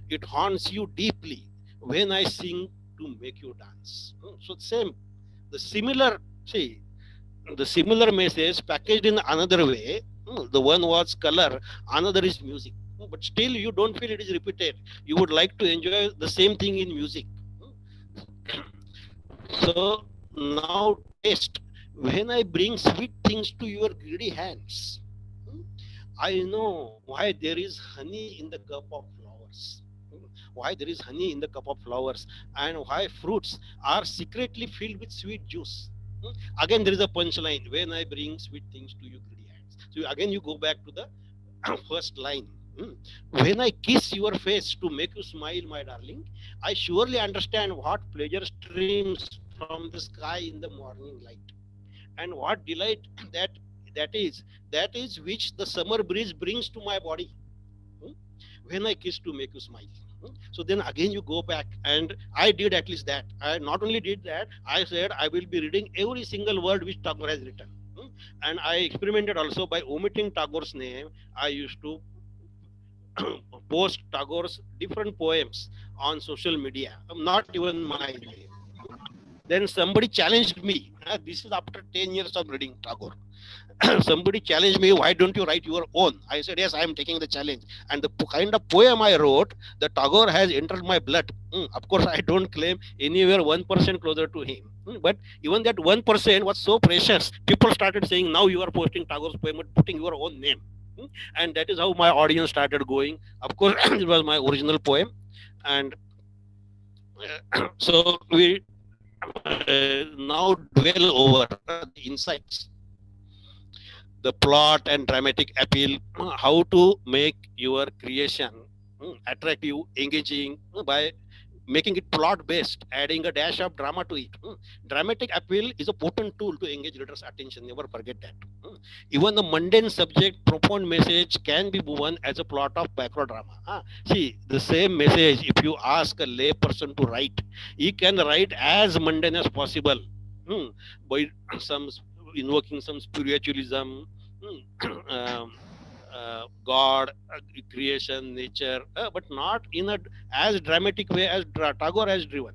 S2: It haunts you deeply when I sing to make you dance. So same, the similar, see, the similar message packaged in another way. The one was color, another is music. But still, you don't feel it is repeated. You would like to enjoy the same thing in music. So now taste. When I bring sweet things to your greedy hands, I know why there is honey in the cup of flowers. Why there is honey in the cup of flowers, and why fruits are secretly filled with sweet juice. Again, there is a punchline. When I bring sweet things to your greedy hands. So again, you go back to the first line. When I kiss your face to make you smile, my darling, I surely understand what pleasure streams from the sky in the morning light, and what delight that that is which the summer breeze brings to my body. When I kiss to make you smile. So then again you go back, and I did at least that. I not only did that, I said I will be reading every single word which Tagore has written. And I experimented also by omitting Tagore's name. I used to post Tagore's different poems on social media, not even my name. Then somebody challenged me. This is after 10 years of reading Tagore. Somebody challenged me, why don't you write your own? I said, yes, I am taking the challenge. And the kind of poem I wrote, the Tagore has entered my blood. Of course, I don't claim anywhere 1% closer to him. But even that 1% was so precious. People started saying, now you are posting Tagore's poem and putting your own name. And that is how my audience started going. Of course, it was my original poem. And so we now dwell over the insights, the plot and dramatic appeal, how to make your creation attractive, engaging by making it plot based, adding a dash of drama to it. Dramatic appeal is a potent tool to engage readers' attention. Never forget that. Even the mundane subject, profound message can be woven as a plot of background drama. See, the same message, if you ask a lay person to write, he can write as mundane as possible by some invoking some spiritualism, God, creation, nature, but not in a as dramatic way as Tagore has driven.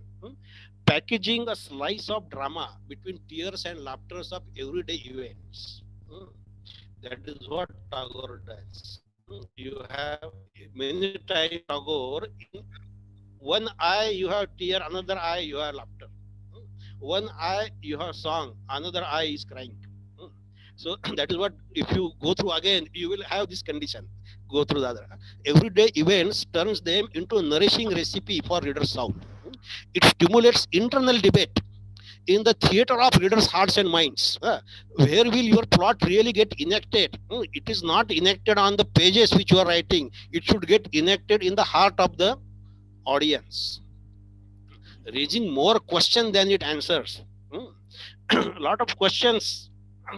S2: Packaging a slice of drama between tears and laughters of everyday events. That is what Tagore does. You have many times Tagore, in one eye you have tear, another eye you have laughter. One eye you have song, another eye is crying. So that is what, if you go through again, you will have this condition. Go through the other. Everyday events turns them into a nourishing recipe for readers' soul. It stimulates internal debate in the theater of readers' hearts and minds. Where will your plot really get enacted? It is not enacted on the pages which you are writing. It should get enacted in the heart of the audience, raising more questions than it answers. A lot of questions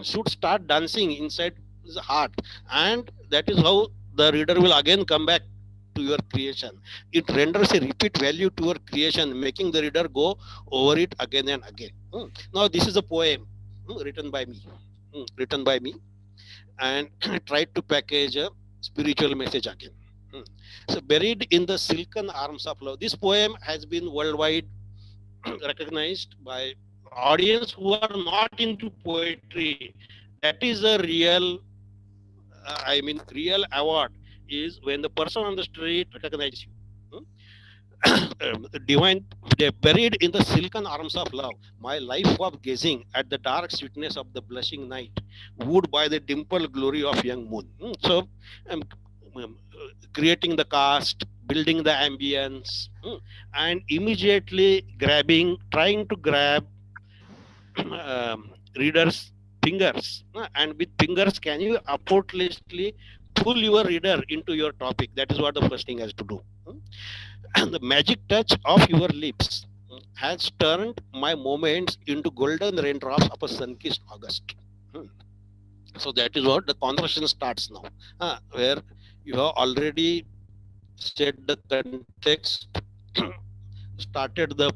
S2: should start dancing inside the heart, and that is how the reader will again come back to your creation. It renders a repeat value to your creation, making the reader go over it again and again. Now this is a poem written by me. and tried to package a spiritual message again. So, buried in the silken arms of love. This poem has been worldwide recognized by audience who are not into poetry. That is a real, real award is when the person on the street recognizes you. Divine, they buried in the silken arms of love. My life of gazing at the dark sweetness of the blushing night, wooed by the dimpled glory of young moon. So, um, creating the cast, building the ambience, and immediately trying to grab readers' fingers. And with fingers, can you effortlessly pull your reader into your topic? That is what the first thing has to do. And the magic touch of your lips has turned my moments into golden raindrops of a sun-kissed August. Hmm. So that is what the conversation starts now, where you have already set the context, started the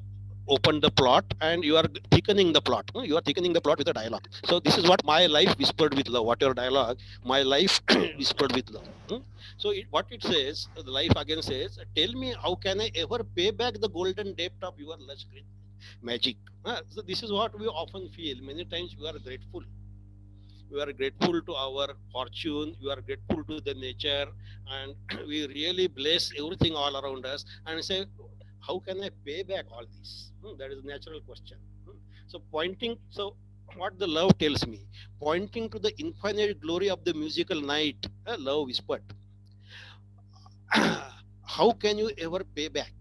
S2: opened the plot, and you are thickening the plot. You are thickening the plot with a dialogue. So this is what my life whispered with love. What your dialogue, my life whispered with love. So what it says, the life again says, tell me, how can I ever pay back the golden debt of your lush green magic? So this is what we often feel. Many times we are grateful. We are grateful to our fortune. We are grateful to the nature, and we really bless everything all around us. And say, how can I pay back all this? That is a natural question. So pointing. So what the love tells me, pointing to the infinite glory of the musical night, love whispered, how can you ever pay back?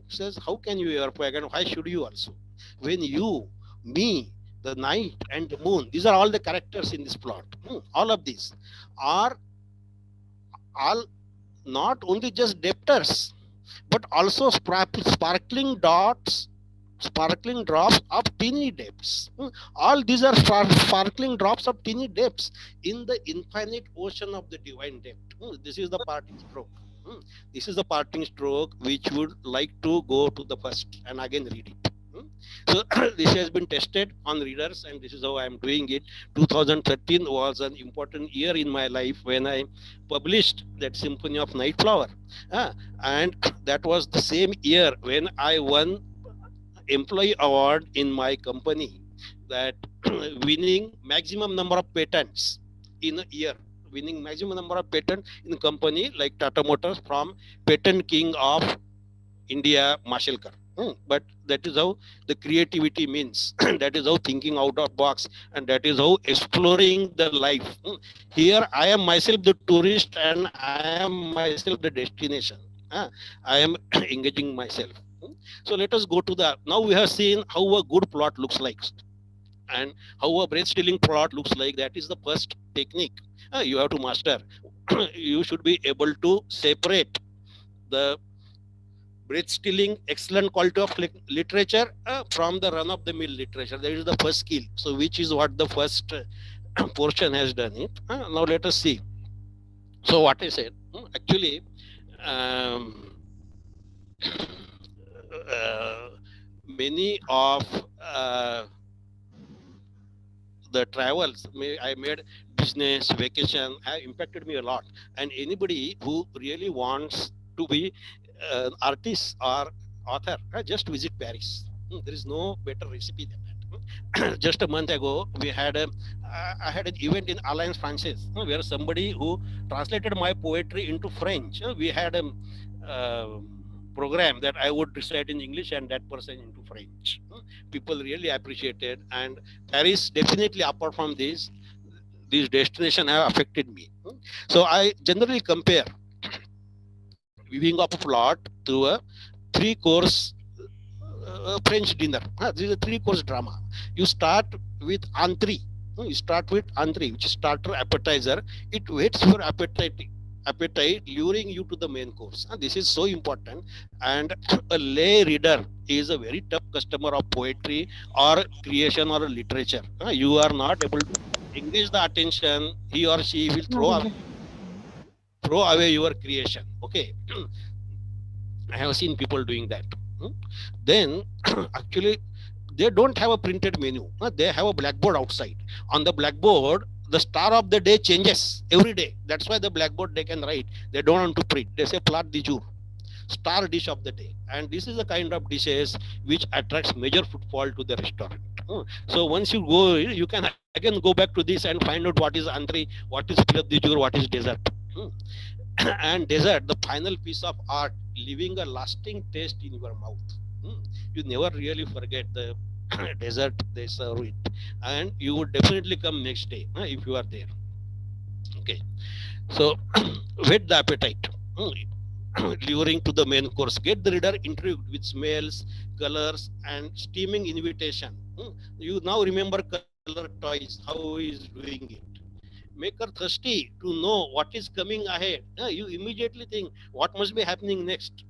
S2: Says, how can you ever pay back, and why should you also? When you, me, the night, and the moon, these are all the characters in this plot. All of these are all not only just debtors, but also sparkling dots, sparkling drops of teeny depths. All these are sparkling drops of teeny depths in the infinite ocean of the divine depth. This is the parting stroke. This is the parting stroke which would like to go to the first and again read it. So this has been tested on readers, and this is how I am doing it. 2013 was an important year in my life when I published that Symphony of Night Flower, and that was the same year when I won employee award in my company, that winning maximum number of patents in a year, winning maximum number of patents in a company like Tata Motors from patent king of India, Mashelkar. But that is how the creativity means. That is how thinking out of box, and that is how exploring the life. Here I am myself the tourist, and I am myself the destination. I am engaging myself. So let us go to the. Now we have seen how a good plot looks like, and how a breath-stealing plot looks like. That is the first technique you have to master. You should be able to separate the breath-stealing, excellent quality of literature from the run-of-the-mill literature. That is the first skill. So which is what the first portion has done it. Now let us see. So what I said, actually, many of the travels I made, business, vacation, have impacted me a lot. And anybody who really wants to be an artist or author, just visit Paris. There is no better recipe than that. Just a month ago, I had an event in Alliance Francaise where somebody who translated my poetry into French. We had a program that I would recite in English and that person into French. People really appreciated, and Paris definitely, apart from this, these destinations have affected me. So I generally compare viewing of a plot to a 3-course French dinner. This is a 3-course drama. You start with entrée. You start with entrée, which is starter, appetizer. It whets your appetite, luring you to the main course. This is so important. And a lay reader is a very tough customer of poetry or creation or literature. You are not able to engage the attention. He or she will throw away your creation. Okay. I have seen people doing that. Then actually they don't have a printed menu. They have a blackboard outside. On the blackboard the star of the day changes every day. That's why the blackboard they can write. They don't want to print. They say plat du jour, star dish of the day. And this is the kind of dishes which attracts major footfall to the restaurant. So once you go, you can again go back to this and find out what is entree, what is plat du jour, what is dessert. And dessert, the final piece of art, leaving a lasting taste in your mouth. You never really forget the dessert they serve it, and you would definitely come next day if you are there. Okay, so whet the appetite. Luring to the main course, get the reader intrigued with smells, colors, and steaming invitation. You now remember color toys, how he is doing it. Make her thirsty to know what is coming ahead. You immediately think what must be happening next.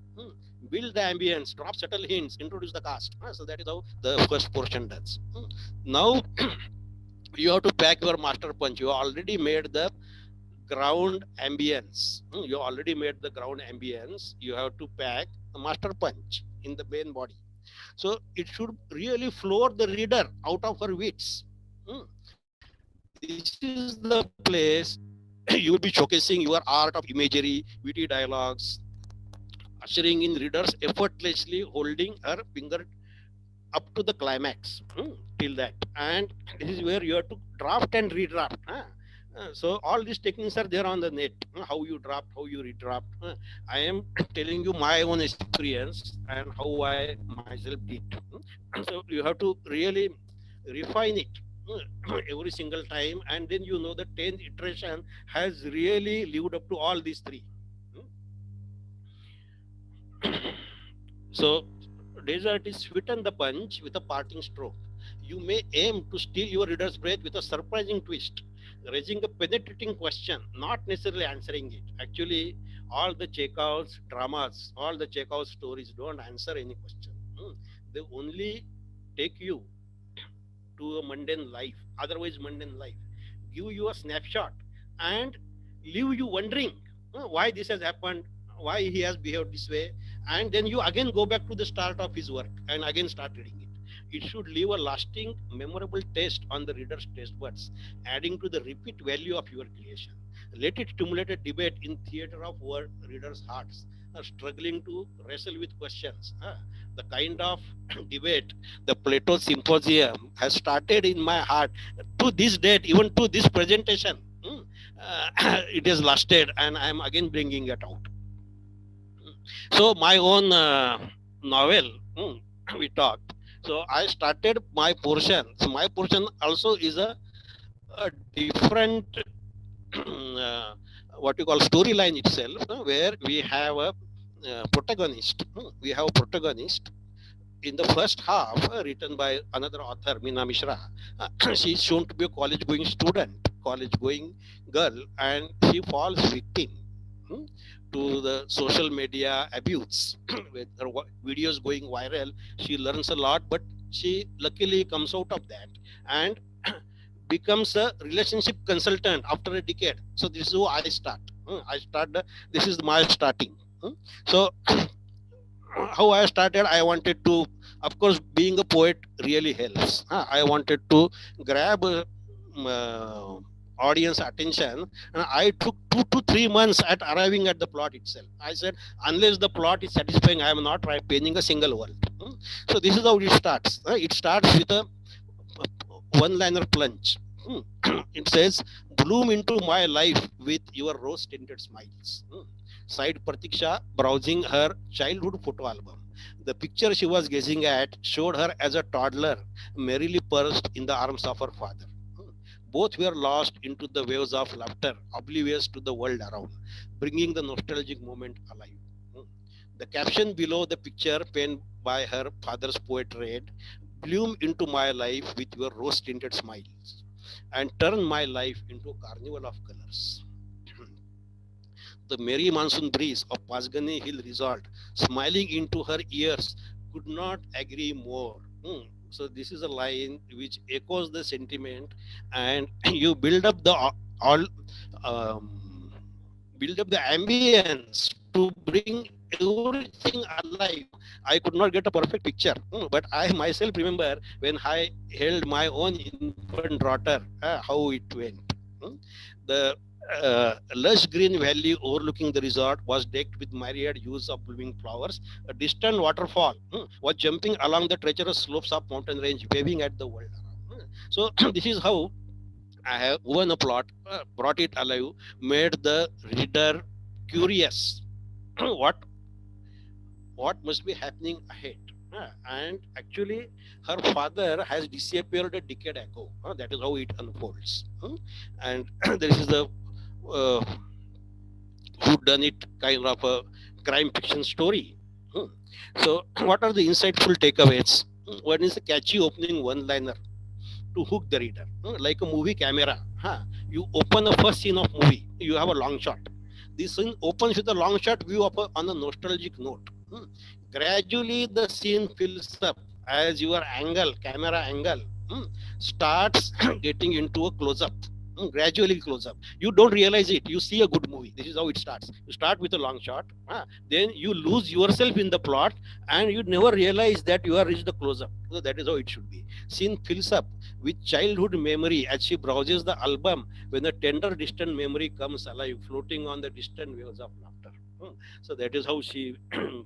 S2: Build the ambience, drop subtle hints, introduce the cast. So that is how the first portion does. Now you have to pack your master punch. You already made the ground ambience. You already made the ground ambience. You have to pack a master punch in the main body. So it should really floor the reader out of her wits. This is the place you will be showcasing your art of imagery, witty dialogues, ushering in readers effortlessly holding her finger up to the climax till that. And this is where you have to draft and redraft. So all these techniques are there on the net. How you draft, how you redraft. I am telling you my own experience and how I myself did. So you have to really refine it every single time, and then you know the 10th iteration has really lived up to all these three. So dessert is sweeten the punch with a parting stroke. You may aim to steal your reader's breath with a surprising twist, raising a penetrating question, not necessarily answering it. Actually, all the Chekhov's dramas, all the Chekhov's stories don't answer any question. They only take you to a mundane life, otherwise mundane life, give you a snapshot, and leave you wondering why this has happened, why he has behaved this way, and then you again go back to the start of his work and again start reading it. It should leave a lasting, memorable taste on the reader's taste buds, adding to the repeat value of your creation. Let it stimulate a debate in theater of our readers' hearts, struggling to wrestle with questions. The kind of debate the Plato Symposium has started in my heart to this date, even to this presentation. It has lasted, and I am again bringing it out. So my own novel, we talked. So I started my portion. So my portion also is a different what you call storyline itself, where we have a protagonist. We have a protagonist in the first half, written by another author, Meena Mishra. She is shown to be a college-going student, college-going girl, and she falls victim to the social media abuse. With her videos going viral, she learns a lot, but she luckily comes out of that and becomes a relationship consultant after a decade. So this is how I start. This is my starting. So how I started, I wanted to, of course, being a poet really helps. I wanted to grab audience attention, and I took 2 to 3 months at arriving at the plot itself. I said, unless the plot is satisfying, I am not penning a single word. So this is how it starts. It starts with a one-liner plunge. It says, bloom into my life with your rose-tinted smiles. Sighed Pratiksha, browsing her childhood photo album. The picture she was gazing at showed her as a toddler, merrily perched in the arms of her father. Both were lost into the waves of laughter, oblivious to the world around, bringing the nostalgic moment alive. The caption below the picture, penned by her father's poet, read, bloom into my life with your rose-tinted smiles, and turn my life into a carnival of colors. The merry monsoon breeze of Pasgani Hill Resort, smiling into her ears, could not agree more. So this is a line which echoes the sentiment, and you build up the all build up the ambience to bring everything alive. I could not get a perfect picture, but I myself remember when I held my own infant daughter, how it went. The lush green valley overlooking the resort was decked with myriad hues of blooming flowers. A distant waterfall was jumping along the treacherous slopes of mountain range, waving at the world around. So this is how I have woven a plot, brought it alive, made the reader curious. what what must be happening ahead? And actually, her father has disappeared a decade ago. That is how it unfolds. And this is the uh, who done it kind of a crime fiction story. So, what are the insightful takeaways? One is a catchy opening one-liner to hook the reader, like a movie camera. You open the first scene of movie, you have a long shot. This scene opens with a long shot view of on a nostalgic note. Gradually, the scene fills up as your camera angle, starts getting into a close up. Gradually close up. You don't realize it. You see a good movie. This is how it starts. You start with a long shot, then you lose yourself in the plot, and you never realize that you have reached the close up. So that is how it should be. Scene fills up with childhood memory as she browses the album when a tender distant memory comes alive, floating on the distant waves of laughter. So that is how she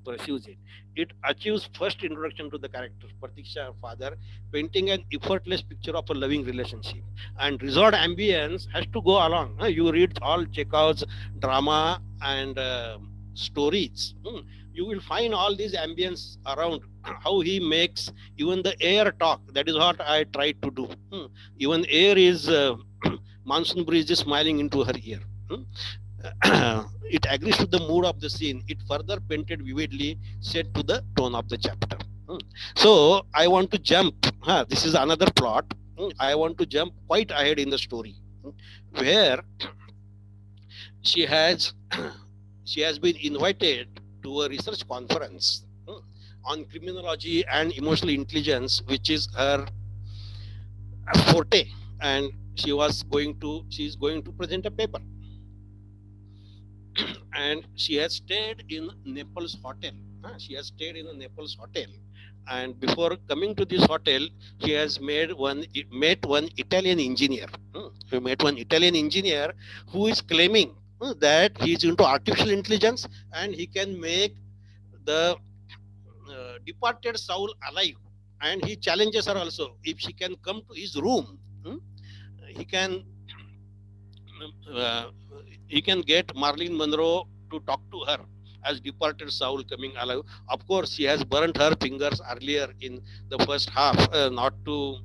S2: pursues it. It achieves first introduction to the character, Pratiksha, her father, painting an effortless picture of a loving relationship. And resort ambience has to go along. You read all Chekhov's drama and stories. You will find all these ambience around, how he makes even the air talk. That is what I tried to do. Even air is monsoon breeze is smiling into her ear. It agrees to the mood of the scene. It further painted vividly, set to the tone of the chapter. So I want to jump. This is another plot. I want to jump quite ahead in the story, where she has she has been invited to a research conference on criminology and emotional intelligence, which is her forte, and she is going to present a paper. And she has stayed in Naples hotel. She has stayed in a Naples hotel, and before coming to this hotel, she has met one Italian engineer. She met one Italian engineer who is claiming that he is into artificial intelligence and he can make the departed soul alive. And he challenges her also, if she can come to his room, he can uh, he can get Marilyn Monroe to talk to her as departed soul coming alive. Of course, she has burnt her fingers earlier in the first half, not to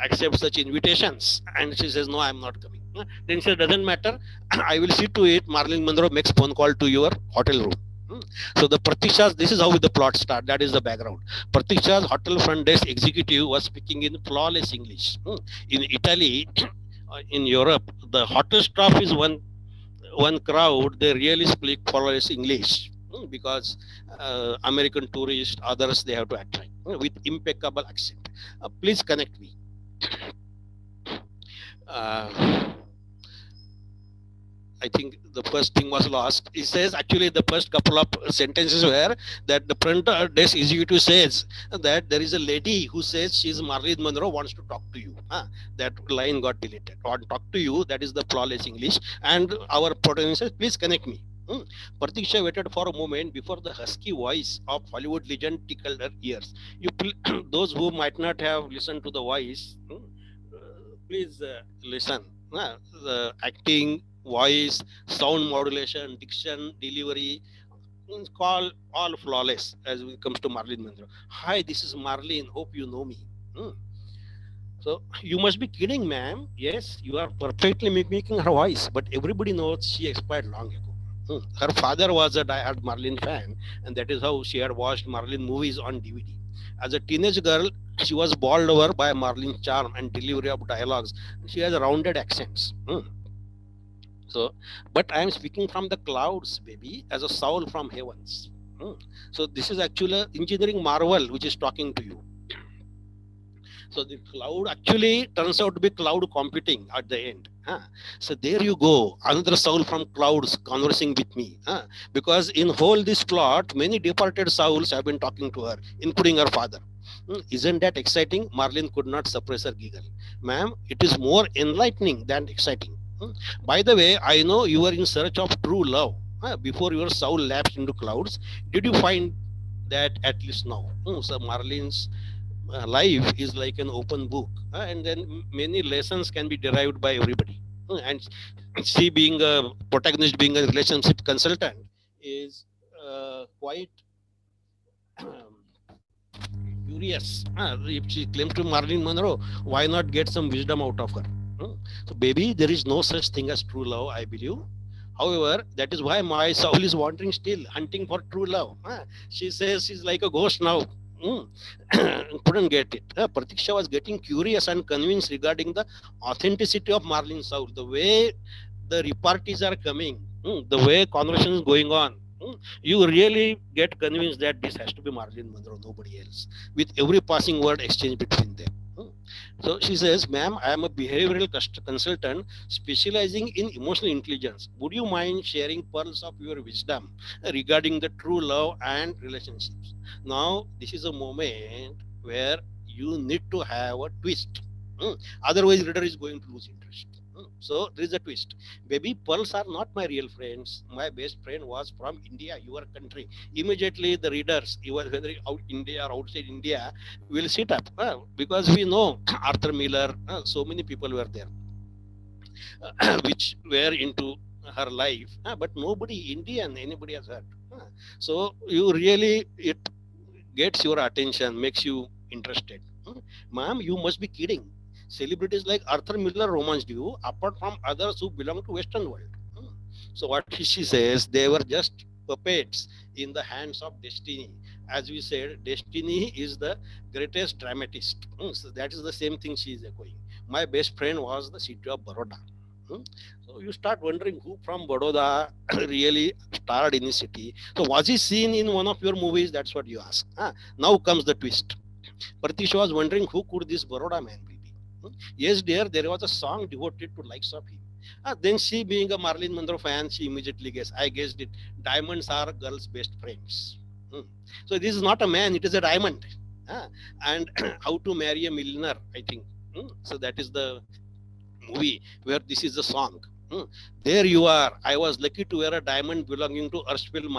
S2: accept such invitations, and she says, "No, I am not coming." Then she says, "Doesn't matter. I will see to it. Marilyn Monroe makes phone call to your hotel room." So the Pratiksha's, this is how the plot starts. That is the background. Pratiksha's hotel front desk executive was speaking in flawless English. In Italy, in Europe, the hotel staff is one crowd. They really speak flawless English because American tourists, others, they have to attract with impeccable accent. Please connect me. I think the first thing was lost. It says actually the first couple of sentences were that the front desk executive says that there is a lady who says she's Marilyn Monroe, wants to talk to you. That line got deleted. Want to talk to you, that is the flawless English. And our protagonist says, please connect me. Pratiksha waited for a moment before the husky voice of Hollywood legend tickled her ears. Those who might not have listened to the voice, please listen. The acting, voice, sound modulation, diction, delivery, call all flawless as it comes to Marilyn Monroe. Hi, this is Marilyn. Hope you know me. So you must be kidding, ma'am. Yes, you are perfectly mimicking her voice, but everybody knows she expired long ago. Her father was a diehard Marilyn fan, and that is how she had watched Marilyn movies on DVD. As a teenage girl, she was bowled over by Marilyn's charm and delivery of dialogues. She has rounded accents. So, but I am speaking from the clouds, baby, as a soul from heavens. So this is actually an engineering marvel which is talking to you. So the cloud actually turns out to be cloud computing at the end. So there you go, another soul from clouds conversing with me. Because in whole this plot, many departed souls have been talking to her, including her father. Isn't that exciting? Marilyn could not suppress her giggle. Ma'am, it is more enlightening than exciting. By the way, I know you are in search of true love. Before your soul lapsed into clouds, did you find that at least now? So Marlene's life is like an open book, and then many lessons can be derived by everybody. And she, being a protagonist, being a relationship consultant, is quite curious. If she claims to Marilyn Monroe, why not get some wisdom out of her? So, baby, there is no such thing as true love, I believe. However, that is why my soul is wandering still, hunting for true love. She says she's like a ghost now. Hmm. Couldn't get it. Pratiksha was getting curious and convinced regarding the authenticity of Marlene's soul. The way the repartees are coming, the way conversation is going on, you really get convinced that this has to be Marilyn Monroe, nobody else, with every passing word exchange between them. So she says, ma'am, I am a behavioral consultant specializing in emotional intelligence. Would you mind sharing pearls of your wisdom regarding the true love and relationships? Now, this is a moment where you need to have a twist. Otherwise, reader is going to lose interest. So there is a twist. Baby, pearls are not my real friends. My best friend was from India, your country. Immediately, the readers, even whether out India or outside India, will sit up because we know Arthur Miller. So many people were there, which were into her life, but nobody Indian, anybody has heard. So you really, it gets your attention, makes you interested. Ma'am, you must be kidding. Celebrities like Arthur Miller romanced you, apart from others who belong to Western world. So what she says, they were just puppets in the hands of destiny. As we said, destiny is the greatest dramatist. So that is the same thing she is echoing. My best friend was the city of Baroda. So you start wondering who from Baroda really starred in the city. So was he seen in one of your movies? That's what you ask. Now comes the twist. Pratisha was wondering who could this Baroda man be. Yes, dear, there was a song devoted to likes of him. Then she, being a Marilyn Monroe fan, she immediately guessed. I guessed it. Diamonds are girls' best friends. So this is not a man; it is a diamond. And How to Marry a Millionaire, I think. So that is the movie where this is the song. There you are. I was lucky to wear a diamond belonging to erstwhile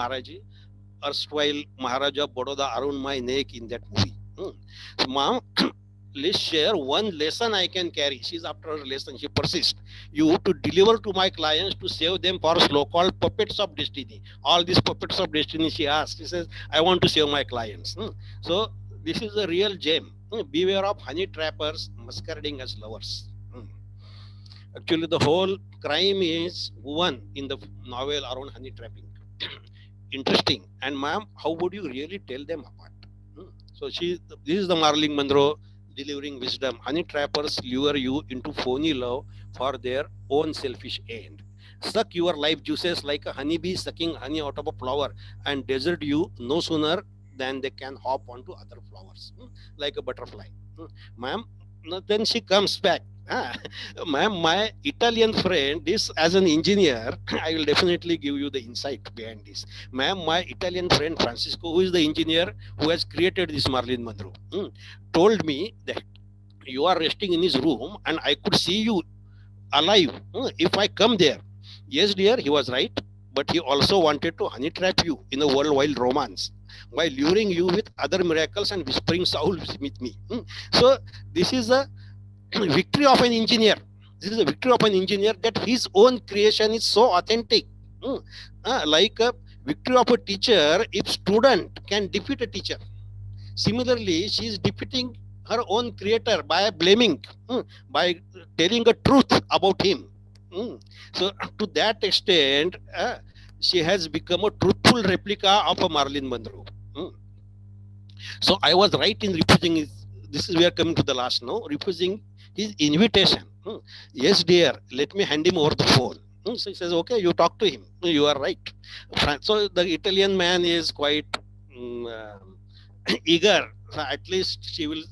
S2: Maharaja of Baroda around my neck in that movie. So, mom, let's share one lesson I can carry. She's after her lesson. She persists. You to deliver to my clients to save them for so-called puppets of destiny. All these puppets of destiny, she asks. She says, I want to save my clients. So this is a real gem. Beware of honey trappers masquerading as lovers. Actually, the whole crime is woven in the novel around honey trapping. Interesting. And ma'am, how would you really tell them apart? So this is the Marilyn Monroe delivering wisdom. Honey trappers lure you into phony love for their own selfish end. Suck your life juices like a honeybee sucking honey out of a flower and desert you no sooner than they can hop onto other flowers, like a butterfly. Ma'am, then she comes back. Ma'am, my Italian friend, this as an engineer, I will definitely give you the insight behind this. Ma'am, my Italian friend Francisco, who is the engineer who has created this Marilyn Monroe, told me that you are resting in his room and I could see you alive if I come there. Yes, dear, he was right. But he also wanted to honey trap you in a worldwide romance by luring you with other miracles and whispering souls with me. So this is a victory of an engineer. This is a victory of an engineer that his own creation is so authentic. Like a victory of a teacher if student can defeat a teacher. Similarly, she is defeating her own creator by blaming, by telling a truth about him. So to that extent, she has become a truthful replica of a Marilyn Monroe. So I was right in refusing his, this is we are coming to the last now, refusing his invitation. Yes, dear, let me hand him over the phone. So he says, okay, you talk to him. You are right. So the Italian man is quite eager. So at least she will,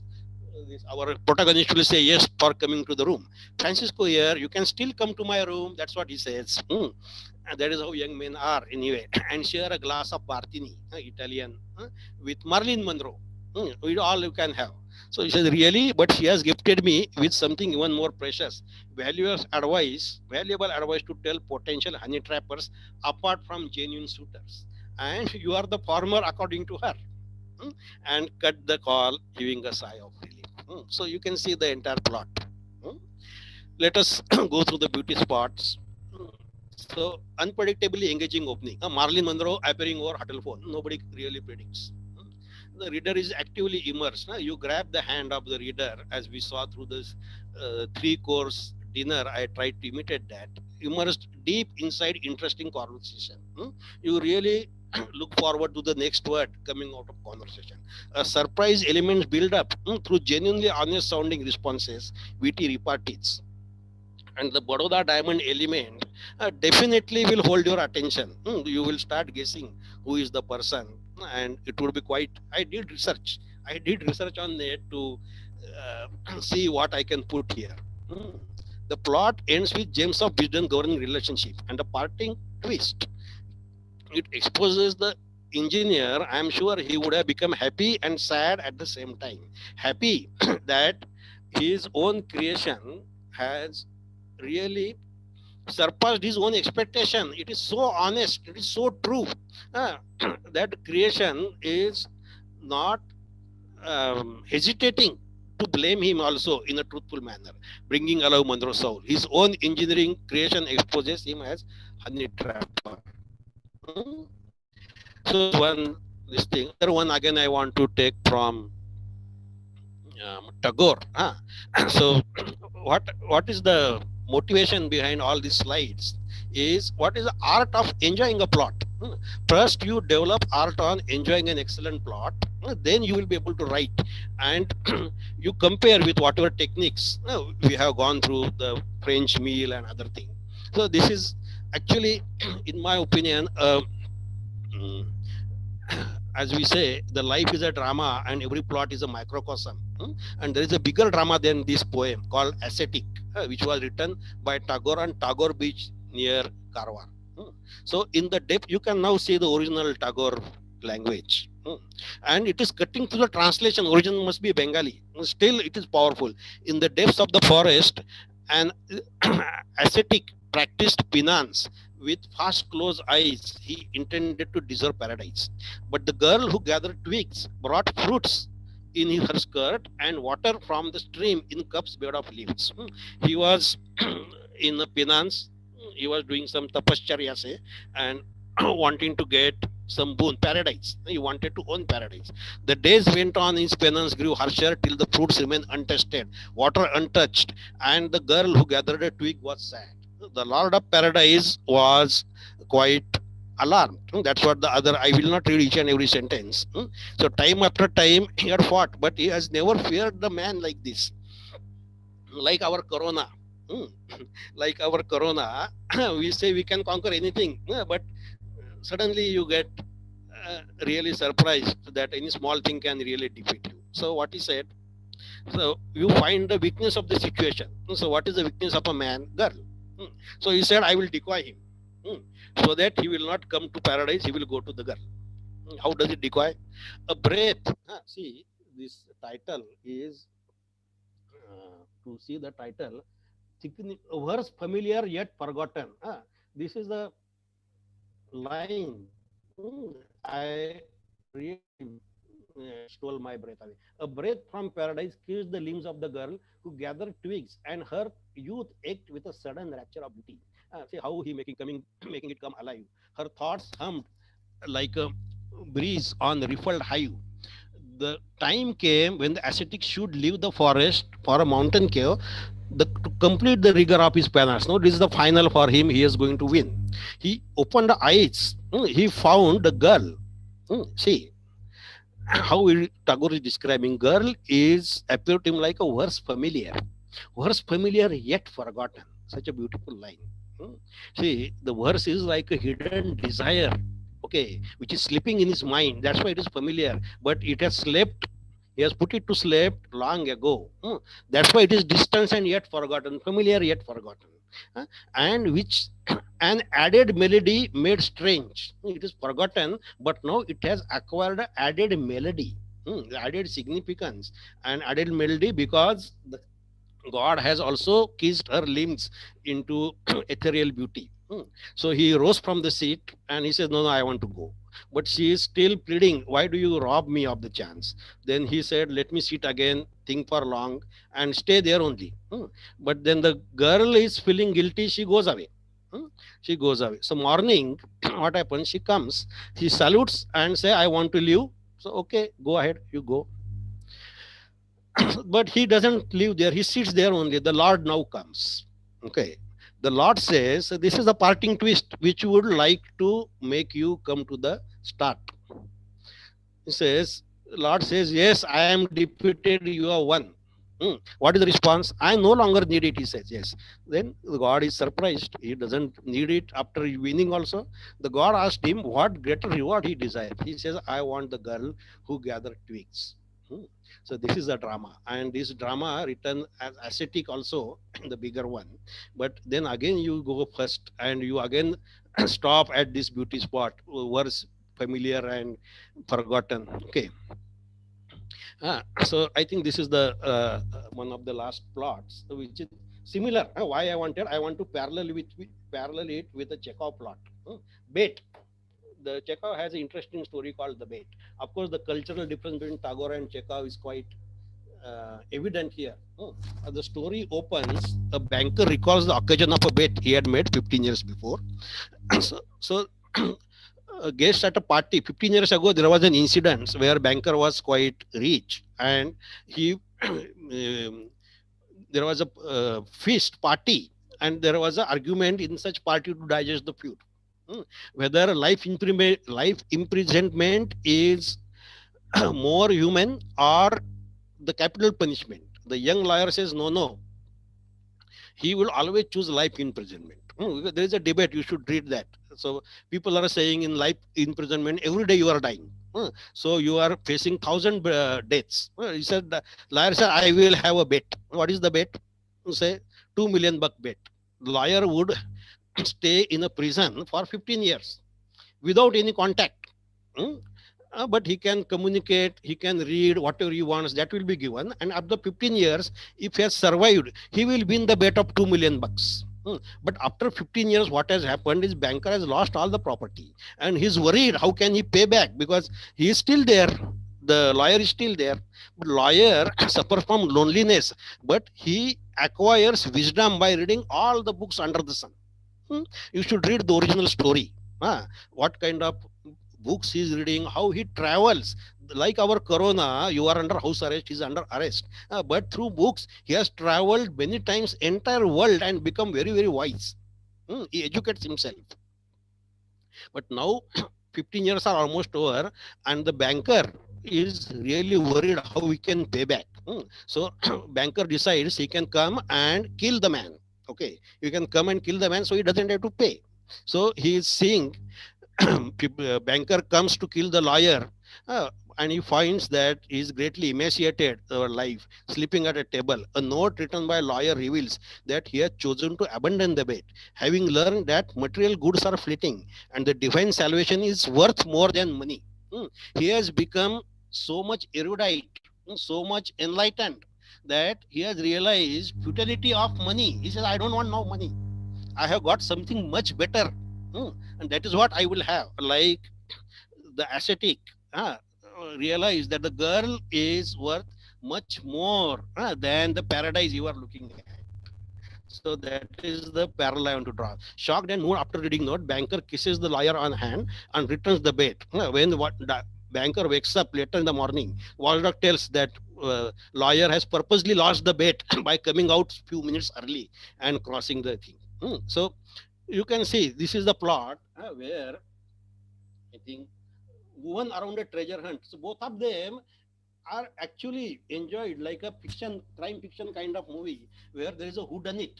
S2: our protagonist will say yes for coming to the room. Francisco, here, you can still come to my room. That's what he says. And that is how young men are anyway. And share a glass of Martini, Italian, with Marilyn Monroe. We all you can have. So he says, really? But she has gifted me with something even more precious. Valuable advice to tell potential honey trappers apart from genuine suitors. And you are the former, according to her. Hmm, and cut the call, giving a sigh of relief. So you can see the entire plot. Hmm. Let us go through the beauty spots. Hmm. So, unpredictably engaging opening. Marilyn Monroe appearing over hotel phone. Nobody really predicts. The reader is actively immersed. You grab the hand of the reader, as we saw through this three-course dinner. I tried to imitate that. Immersed deep inside interesting conversation. You really look forward to the next word coming out of conversation. A surprise elements build up through genuinely honest sounding responses, witty repartees, and the Baroda diamond element definitely will hold your attention. You will start guessing who is the person, and it would be quite. I did research on it to see what I can put here. The plot ends with gems of wisdom governing relationship and a parting twist. It exposes the engineer. I'm sure he would have become happy and sad at the same time. Happy that his own creation has really surpassed his own expectation. It is so honest, it is so true. Uh, that creation is not hesitating to blame him also in a truthful manner, bringing alive Monroe's soul. His own engineering creation exposes him as honey trapper. So this one, this thing. Other one again I want to take from Tagore. So what is the motivation behind all these slides is what is the art of enjoying a plot. First you develop art on enjoying an excellent plot, then you will be able to write, and you compare with whatever techniques we have gone through, the French meal and other thing. So this is actually in my opinion mm, as we say, the life is a drama and every plot is a microcosm. And there is a bigger drama than this poem called Ascetic, which was written by Tagore on Tagore Beach near Karwar. So in the depth, you can now see the original Tagore language. And it is cutting through the translation. Origin must be Bengali. Still, it is powerful. In the depths of the forest, an ascetic practiced penance. With fast closed eyes, he intended to deserve paradise. But the girl who gathered twigs brought fruits in her skirt and water from the stream in cups made of leaves. He was in a penance. He was doing some tapascharya, say, and wanting to get some boon, paradise. He wanted to own paradise. The days went on, his penance grew harsher till the fruits remained untested, water untouched, and the girl who gathered a twig was sad. The Lord of Paradise was quite alarmed. That's what the other, I will not read each and every sentence. So time after time he had fought, but he has never feared the man like this. Like our corona. Like our corona, we say we can conquer anything, but suddenly you get really surprised that any small thing can really defeat you. So what he said, so you find the weakness of the situation. So what is the weakness of a man? Girl. So he said, I will decoy him so that he will not come to paradise, he will go to the girl. How does it decoy? A breath. See, this title is to see the title, verse familiar yet forgotten. This is the line. I really stole my breath away. A breath from paradise kissed the limbs of the girl who gathered twigs, and her youth ached with a sudden rapture of beauty. See how he making it come alive. Her thoughts hummed like a breeze on riffled hive. The time came when the ascetic should leave the forest for a mountain cave to complete the rigor of his penance. No, this is the final for him. He is going to win. He opened the eyes. He found the girl. See how Tagore is describing girl is appeared to him like a verse familiar yet forgotten. Such a beautiful line. See, the verse is like a hidden desire, okay, which is sleeping in his mind. That's why it is familiar, but it has slept. He has put it to sleep long ago. That's why it is distant and yet forgotten, familiar yet forgotten. And which an added melody made strange. It is forgotten, but now it has acquired added melody. added significance and added melody, because the God has also kissed her limbs into ethereal beauty. So he rose from the seat and he says, no, no, I want to go. But she is still pleading, why do you rob me of the chance? Then he said, let me sit again, think for long, and stay there only. But then the girl is feeling guilty, she goes away. She goes away. So morning, what happens? She comes, he salutes and say, I want to leave. So okay, go ahead, you go. But he doesn't live there, he sits there only. The Lord now comes. Okay, the Lord says, this is a parting twist which would like to make you come to the start. He says, Lord says, yes, I am defeated, you are won. What is the response? I no longer need it, he says. Yes. Then God is surprised, he doesn't need it after winning also. The God asked him what greater reward he desired. He says, I want the girl who gathered twigs. So this is a drama, and this drama written as ascetic also, the bigger one. But then again you go first and you again stop at this beauty spot, words familiar and forgotten. Okay. So I think this is the one of the last plots which is similar. Why I want to parallel it with the Chekhov plot. Bait. The Chekhov has an interesting story called the bait. Of course, the cultural difference between Tagore and Chekhov is quite evident here. The story opens, a banker recalls the occasion of a bet he had made 15 years before. So a guest at a party 15 years ago, there was an incident where banker was quite rich, and he there was a feast party, and there was an argument in such party to digest the food. Whether life imprisonment is more human or the capital punishment. The young lawyer says, no, he will always choose life imprisonment. There is a debate, you should read that. So people are saying in life imprisonment, every day you are dying. So you are facing 1,000 deaths. He said, the lawyer said, I will have a bet. What is the bet? Say $2 million bet. The lawyer would stay in a prison for 15 years without any contact. But he can communicate, he can read whatever he wants, that will be given. And after 15 years, if he has survived, he will win the bet of $2 million. But after 15 years, what has happened is banker has lost all the property and he's worried how can he pay back, because he is still there. The lawyer is still there. But lawyer suffers from loneliness, but he acquires wisdom by reading all the books under the sun. You should read the original story. What kind of books he is reading, how he travels. Like our Corona, you are under house arrest, he is under arrest. But through books, he has traveled many times entire world and become very, very wise. He educates himself. But now 15 years are almost over, and the banker is really worried how we can pay back. So banker decides he can come and kill the man. Okay, you can come and kill the man, so he doesn't have to pay. So he is seeing banker comes to kill the lawyer, and he finds that he is greatly emaciated life, sleeping at a table. A note written by a lawyer reveals that he has chosen to abandon the bet, having learned that material goods are fleeting and the divine salvation is worth more than money. He has become so much erudite, so much enlightened, that he has realized futility of money. He says, I don't want no money. I have got something much better. And that is what I will have. Like the ascetic realize that the girl is worth much more than the paradise you are looking at. So that is the parallel I want to draw. Shocked and moved after reading note, banker kisses the lawyer on hand and returns the bet. When the banker wakes up later in the morning, watchdog tells that lawyer has purposely lost the bet by coming out few minutes early and crossing the thing. So you can see this is the plot where I think woven around a treasure hunt. So both of them are actually enjoyed like a fiction, crime fiction kind of movie where there is a whodunit.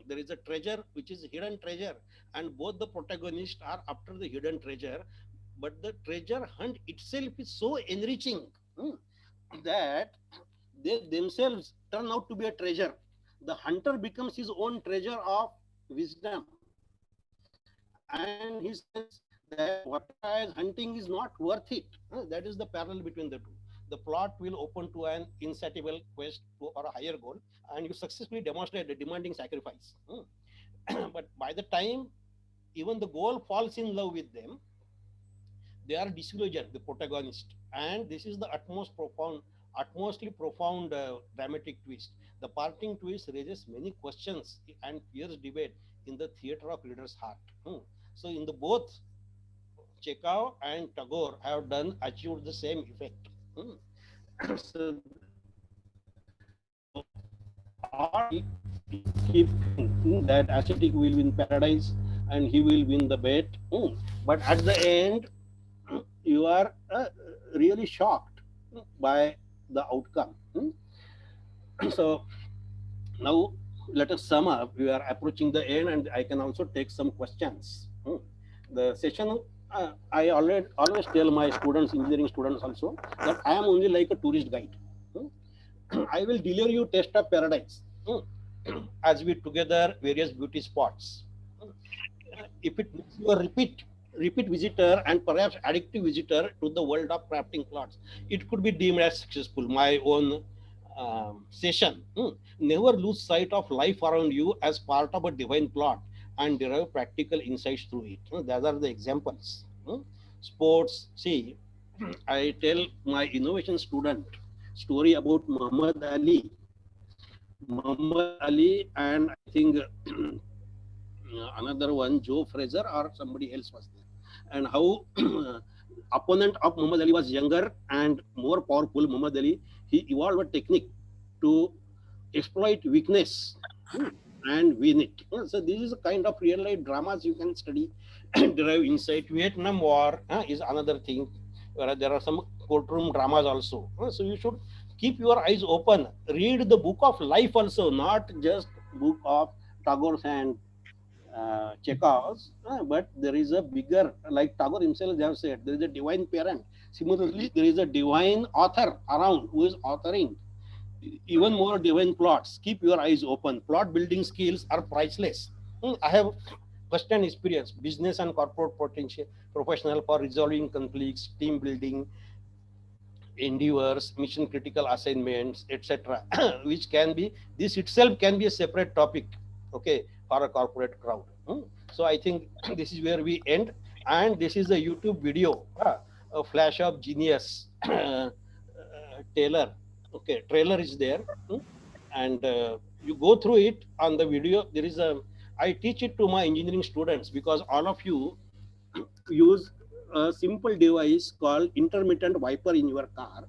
S2: There is a treasure which is hidden treasure, and both the protagonists are after the hidden treasure. But the treasure hunt itself is so enriching that they themselves turn out to be a treasure. The hunter becomes his own treasure of wisdom, and he says that whatever I is hunting is not worth it. That is the parallel between the two. the plot will open to an insatiable quest to, or a higher goal, and you successfully demonstrate a demanding sacrifice. But by the time even the goal falls in love with them, they are disillusioned, the protagonist, and this is the utmostly profound dramatic twist. The parting twist raises many questions and fierce debate in the theater of reader's heart. So in the both Chekhov and Tagore have done achieved the same effect. So all keep thinking that ascetic will win paradise and he will win the bet. But at the end, you are really shocked by the outcome. So now let us sum up. We are approaching the end, and I can also take some questions. The session, I always tell my students, engineering students also, that I am only like a tourist guide. I will deliver you taste of paradise as we together various beauty spots. If it makes you a repeat visitor and perhaps addictive visitor to the world of crafting plots, it could be deemed as successful. My own session. Never lose sight of life around you as part of a divine plot and derive practical insights through it. Those are the examples. Sports. See, I tell my innovation student story about Muhammad Ali. Muhammad Ali and I think another one, Joe Fraser or somebody else was there, and how opponent of Muhammad Ali was younger and more powerful. Muhammad Ali, he evolved a technique to exploit weakness and win it. So this is a kind of real life dramas you can study and derive insight. Vietnam War is another thing where there are some courtroom dramas also. So you should keep your eyes open. Read the book of life also, not just book of Tagore's and Chekhov's, but there is a bigger, like Tagore himself have said, there is a divine parent. Similarly, there is a divine author around who is authoring even more divine plots. Keep your eyes open. Plot building skills are priceless. I have first-hand experience, business and corporate potential professional for resolving conflicts, team building, endeavors, mission critical assignments, etc. Which can be, this itself can be a separate topic, okay, for a corporate crowd. So I think this is where we end, and this is a YouTube video, a flash of genius. Taylor, okay, trailer is there, and you go through it on the video. There is a, I teach it to my engineering students because all of you use a simple device called intermittent wiper in your car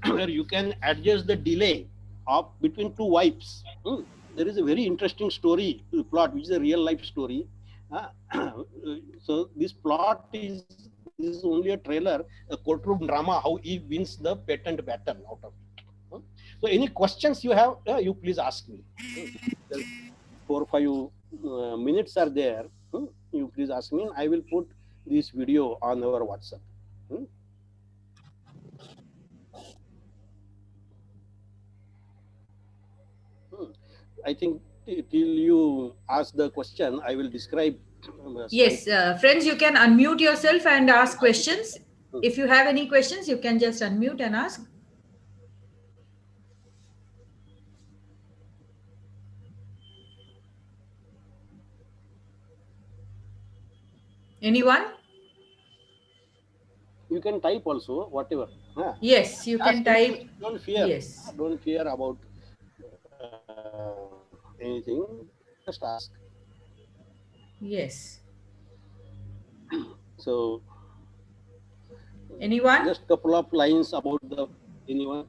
S2: where you can adjust the delay of between two wipes. There is a very interesting story plot which is a real life story. So this plot is only a trailer, a courtroom drama, how he wins the patent battle out of it. So any questions you have, you please ask me. 4 or 5 minutes are there. You please ask me. I will put this video on our WhatsApp. I think till you ask the question, I will describe.
S1: Yes, friends, you can unmute yourself and ask questions. If you have any questions, you can just unmute and ask. Anyone?
S2: You can type also, whatever.
S1: Yes, you can type.
S2: Don't fear.
S1: Yes.
S2: Don't fear about anything. Just ask.
S1: Yes.
S2: So,
S1: anyone?
S2: just couple of lines about the anyone.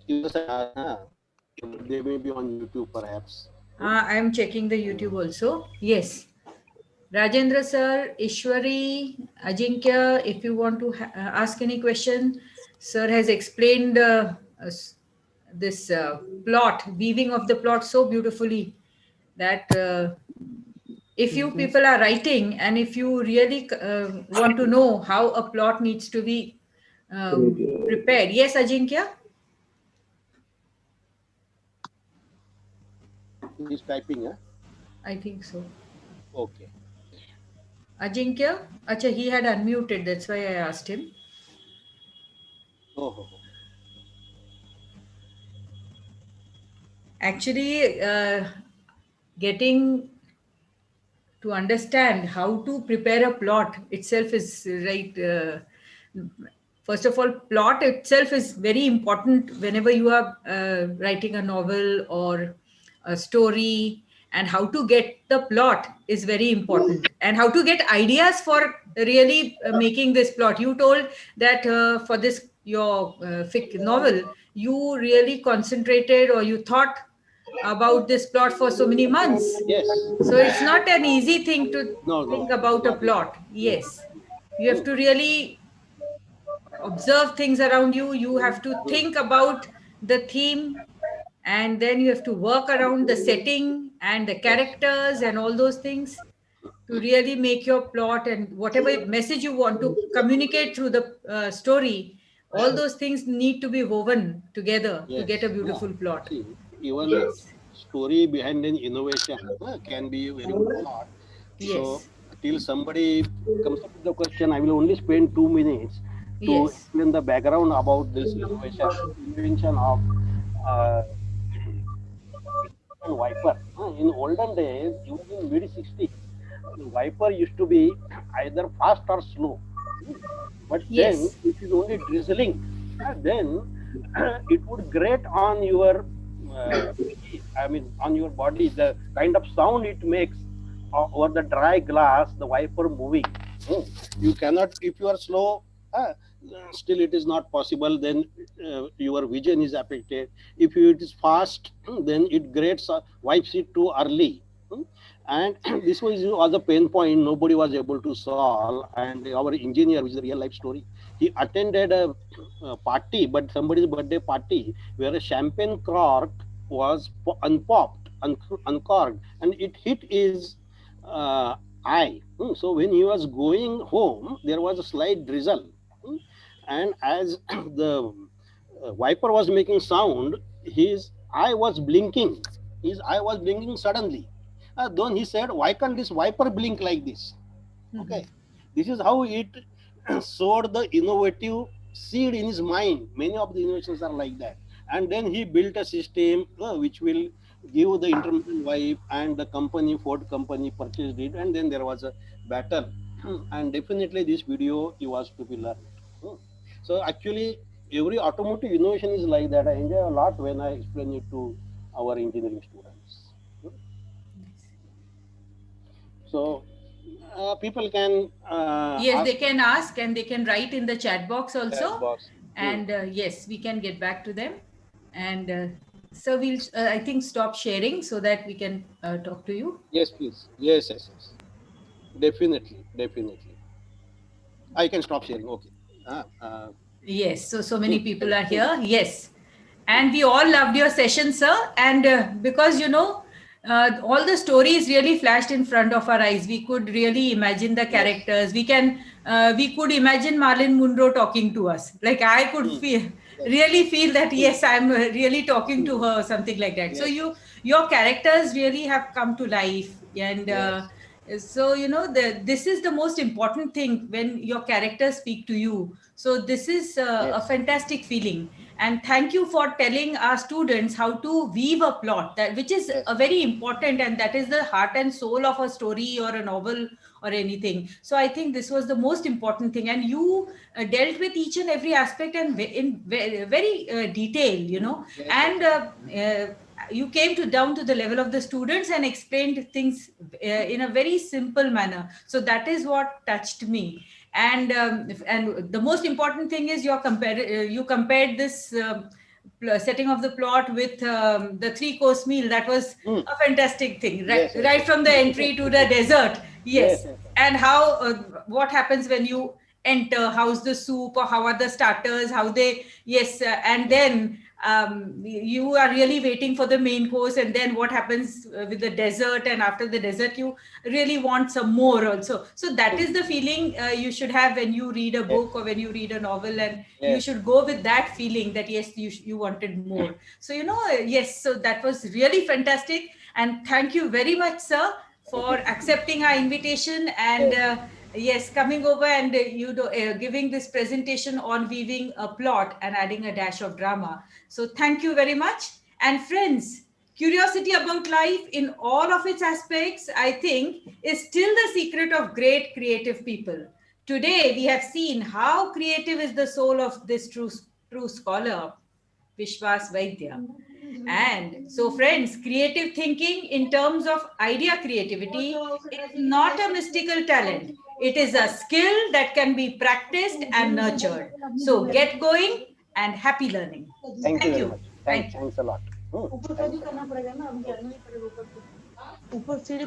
S2: Yes, they may be on YouTube perhaps.
S1: I am checking the YouTube also. Yes. Rajendra sir, Ishwari, Ajinkya, if you want to ask any question, sir has explained this plot, weaving of the plot so beautifully that if you people are writing and if you really want to know how a plot needs to be prepared. Yes, Ajinkya?
S2: He's typing,
S1: I think so.
S2: Okay.
S1: Ajinkya? Acha, he had unmuted. That's why I asked him.
S2: Oh,
S1: Actually, getting to understand how to prepare a plot itself is right. First of all, plot itself is very important whenever you are writing a novel or a story, and how to get the plot is very important, and how to get ideas for really making this plot. You told that for this your novel, you really concentrated, or you thought about this plot for so many months.
S2: yes.
S1: So it's not an easy thing to
S2: No,
S1: think
S2: no,
S1: about a
S2: not easy.
S1: plot.
S2: Yes.
S1: Yes. You have to really observe things around you. You have to think about the theme, and then you have to work around the setting and the
S2: Yes.
S1: characters and all those things to really make your plot and whatever message you want to communicate through the story. All those things need to be woven together to get a
S2: Yes. Yeah.
S1: beautiful plot.
S2: See, even
S1: Yes.
S2: story behind an innovation can be very good thought. So,
S1: Yes.
S2: till somebody comes up with the question, I will only spend 2 minutes to
S1: Yes.
S2: explain the background about this invention of uh, and wiper. In olden days, even in mid 60s, wiper used to be either fast or slow. Hmm. But then
S1: Yes.
S2: it is only drizzling. Then it would grate on your, I mean, on your body, the kind of sound it makes over the dry glass, the wiper moving. Hmm. You cannot, if you are slow, uh, still it is not possible. Then your vision is affected. If it is fast, then it grates, wipes it too early. Hmm. And this was a pain point nobody was able to solve. And our engineer, which is a real life story, he attended a party, but somebody's birthday party, where a champagne cork was unpopped, uncorked, and it hit his uh, eye. So when he was going home, there was a slight drizzle. Hmm. And as the wiper was making sound, his eye was blinking. His eye was blinking suddenly. Then he said, "Why can't this wiper blink like this?" Okay, this is how it sowed the innovative seed in his mind. Many of the innovations are like that. And then he built a system which will give the intermittent wipe, and the company, Ford company, purchased it. And then there was a battle. And definitely this video he was to be learned. So actually, every automotive innovation is like that. I enjoy a lot when I explain it to our engineering students. So people can
S1: Yes, they
S2: ask
S1: can ask and they can write in the chat box
S2: chat
S1: also.
S2: box.
S1: And yes, we can get back to them. And so we'll, I think, stop sharing so that we can talk to you.
S2: Yes, please. Yes, yes, yes. Definitely, definitely. I can stop sharing. Okay. Uh, uh,
S1: Yes, so many people are
S2: thank you.
S1: here. Yes, and we all loved your session, sir. And because all the stories really flashed in front of our eyes. We could really imagine the
S2: Yes.
S1: characters. We could imagine Marlon Munro talking to us. Like I could
S2: Hmm. Yes.
S1: really feel that
S2: Hmm.
S1: yes, I'm really talking to her, or something like that. So
S2: Yes.
S1: your characters really have come to life, and
S2: Yes.
S1: so this is the most important thing when your characters speak to you. So this is a
S2: Yes.
S1: fantastic feeling, and thank you for telling our students how to weave a plot, that which is
S2: Yes.
S1: a very important, and that is the heart and soul of a story or a novel or anything. So I think this was the most important thing, and you dealt with each and every aspect and in very detail,
S2: Yes. Yes.
S1: and you came to down to the level of the students and explained things in a very simple manner. So that is what touched me. And the most important thing is you compared this setting of the plot with the three-course meal. That was
S2: Hmm.
S1: a fantastic thing, right,
S2: Yes. Yes.
S1: right
S2: Yes.
S1: from the entry to the dessert.
S2: Yes.
S1: Yes.
S2: Yes.
S1: And how what happens when you enter, how's the soup, or how are the starters, how they, yes, and then you are really waiting for the main course, and then what happens with the dessert, and after the dessert you really want some more also. So that is the feeling you should have when you read a
S2: Yes.
S1: book or when you read a novel, and you
S2: Yes.
S1: should go with that feeling that yes, you wanted more. So yes, so that was really fantastic, and thank you very much, sir, for accepting our invitation and yes, coming over and giving this presentation on weaving a plot and adding a dash of drama. So thank you very much. And friends, curiosity about life in all of its aspects, I think, is still the secret of great creative people. Today, we have seen how creative is the soul of this true scholar, Vishwas Vaidya. And so, friends, creative thinking in terms of idea creativity is not a mystical talent. It is a skill that can be practiced and nurtured. So, get going and happy learning.
S2: Thank you very much.
S1: Thank you.
S2: Thanks a lot. Thanks a lot.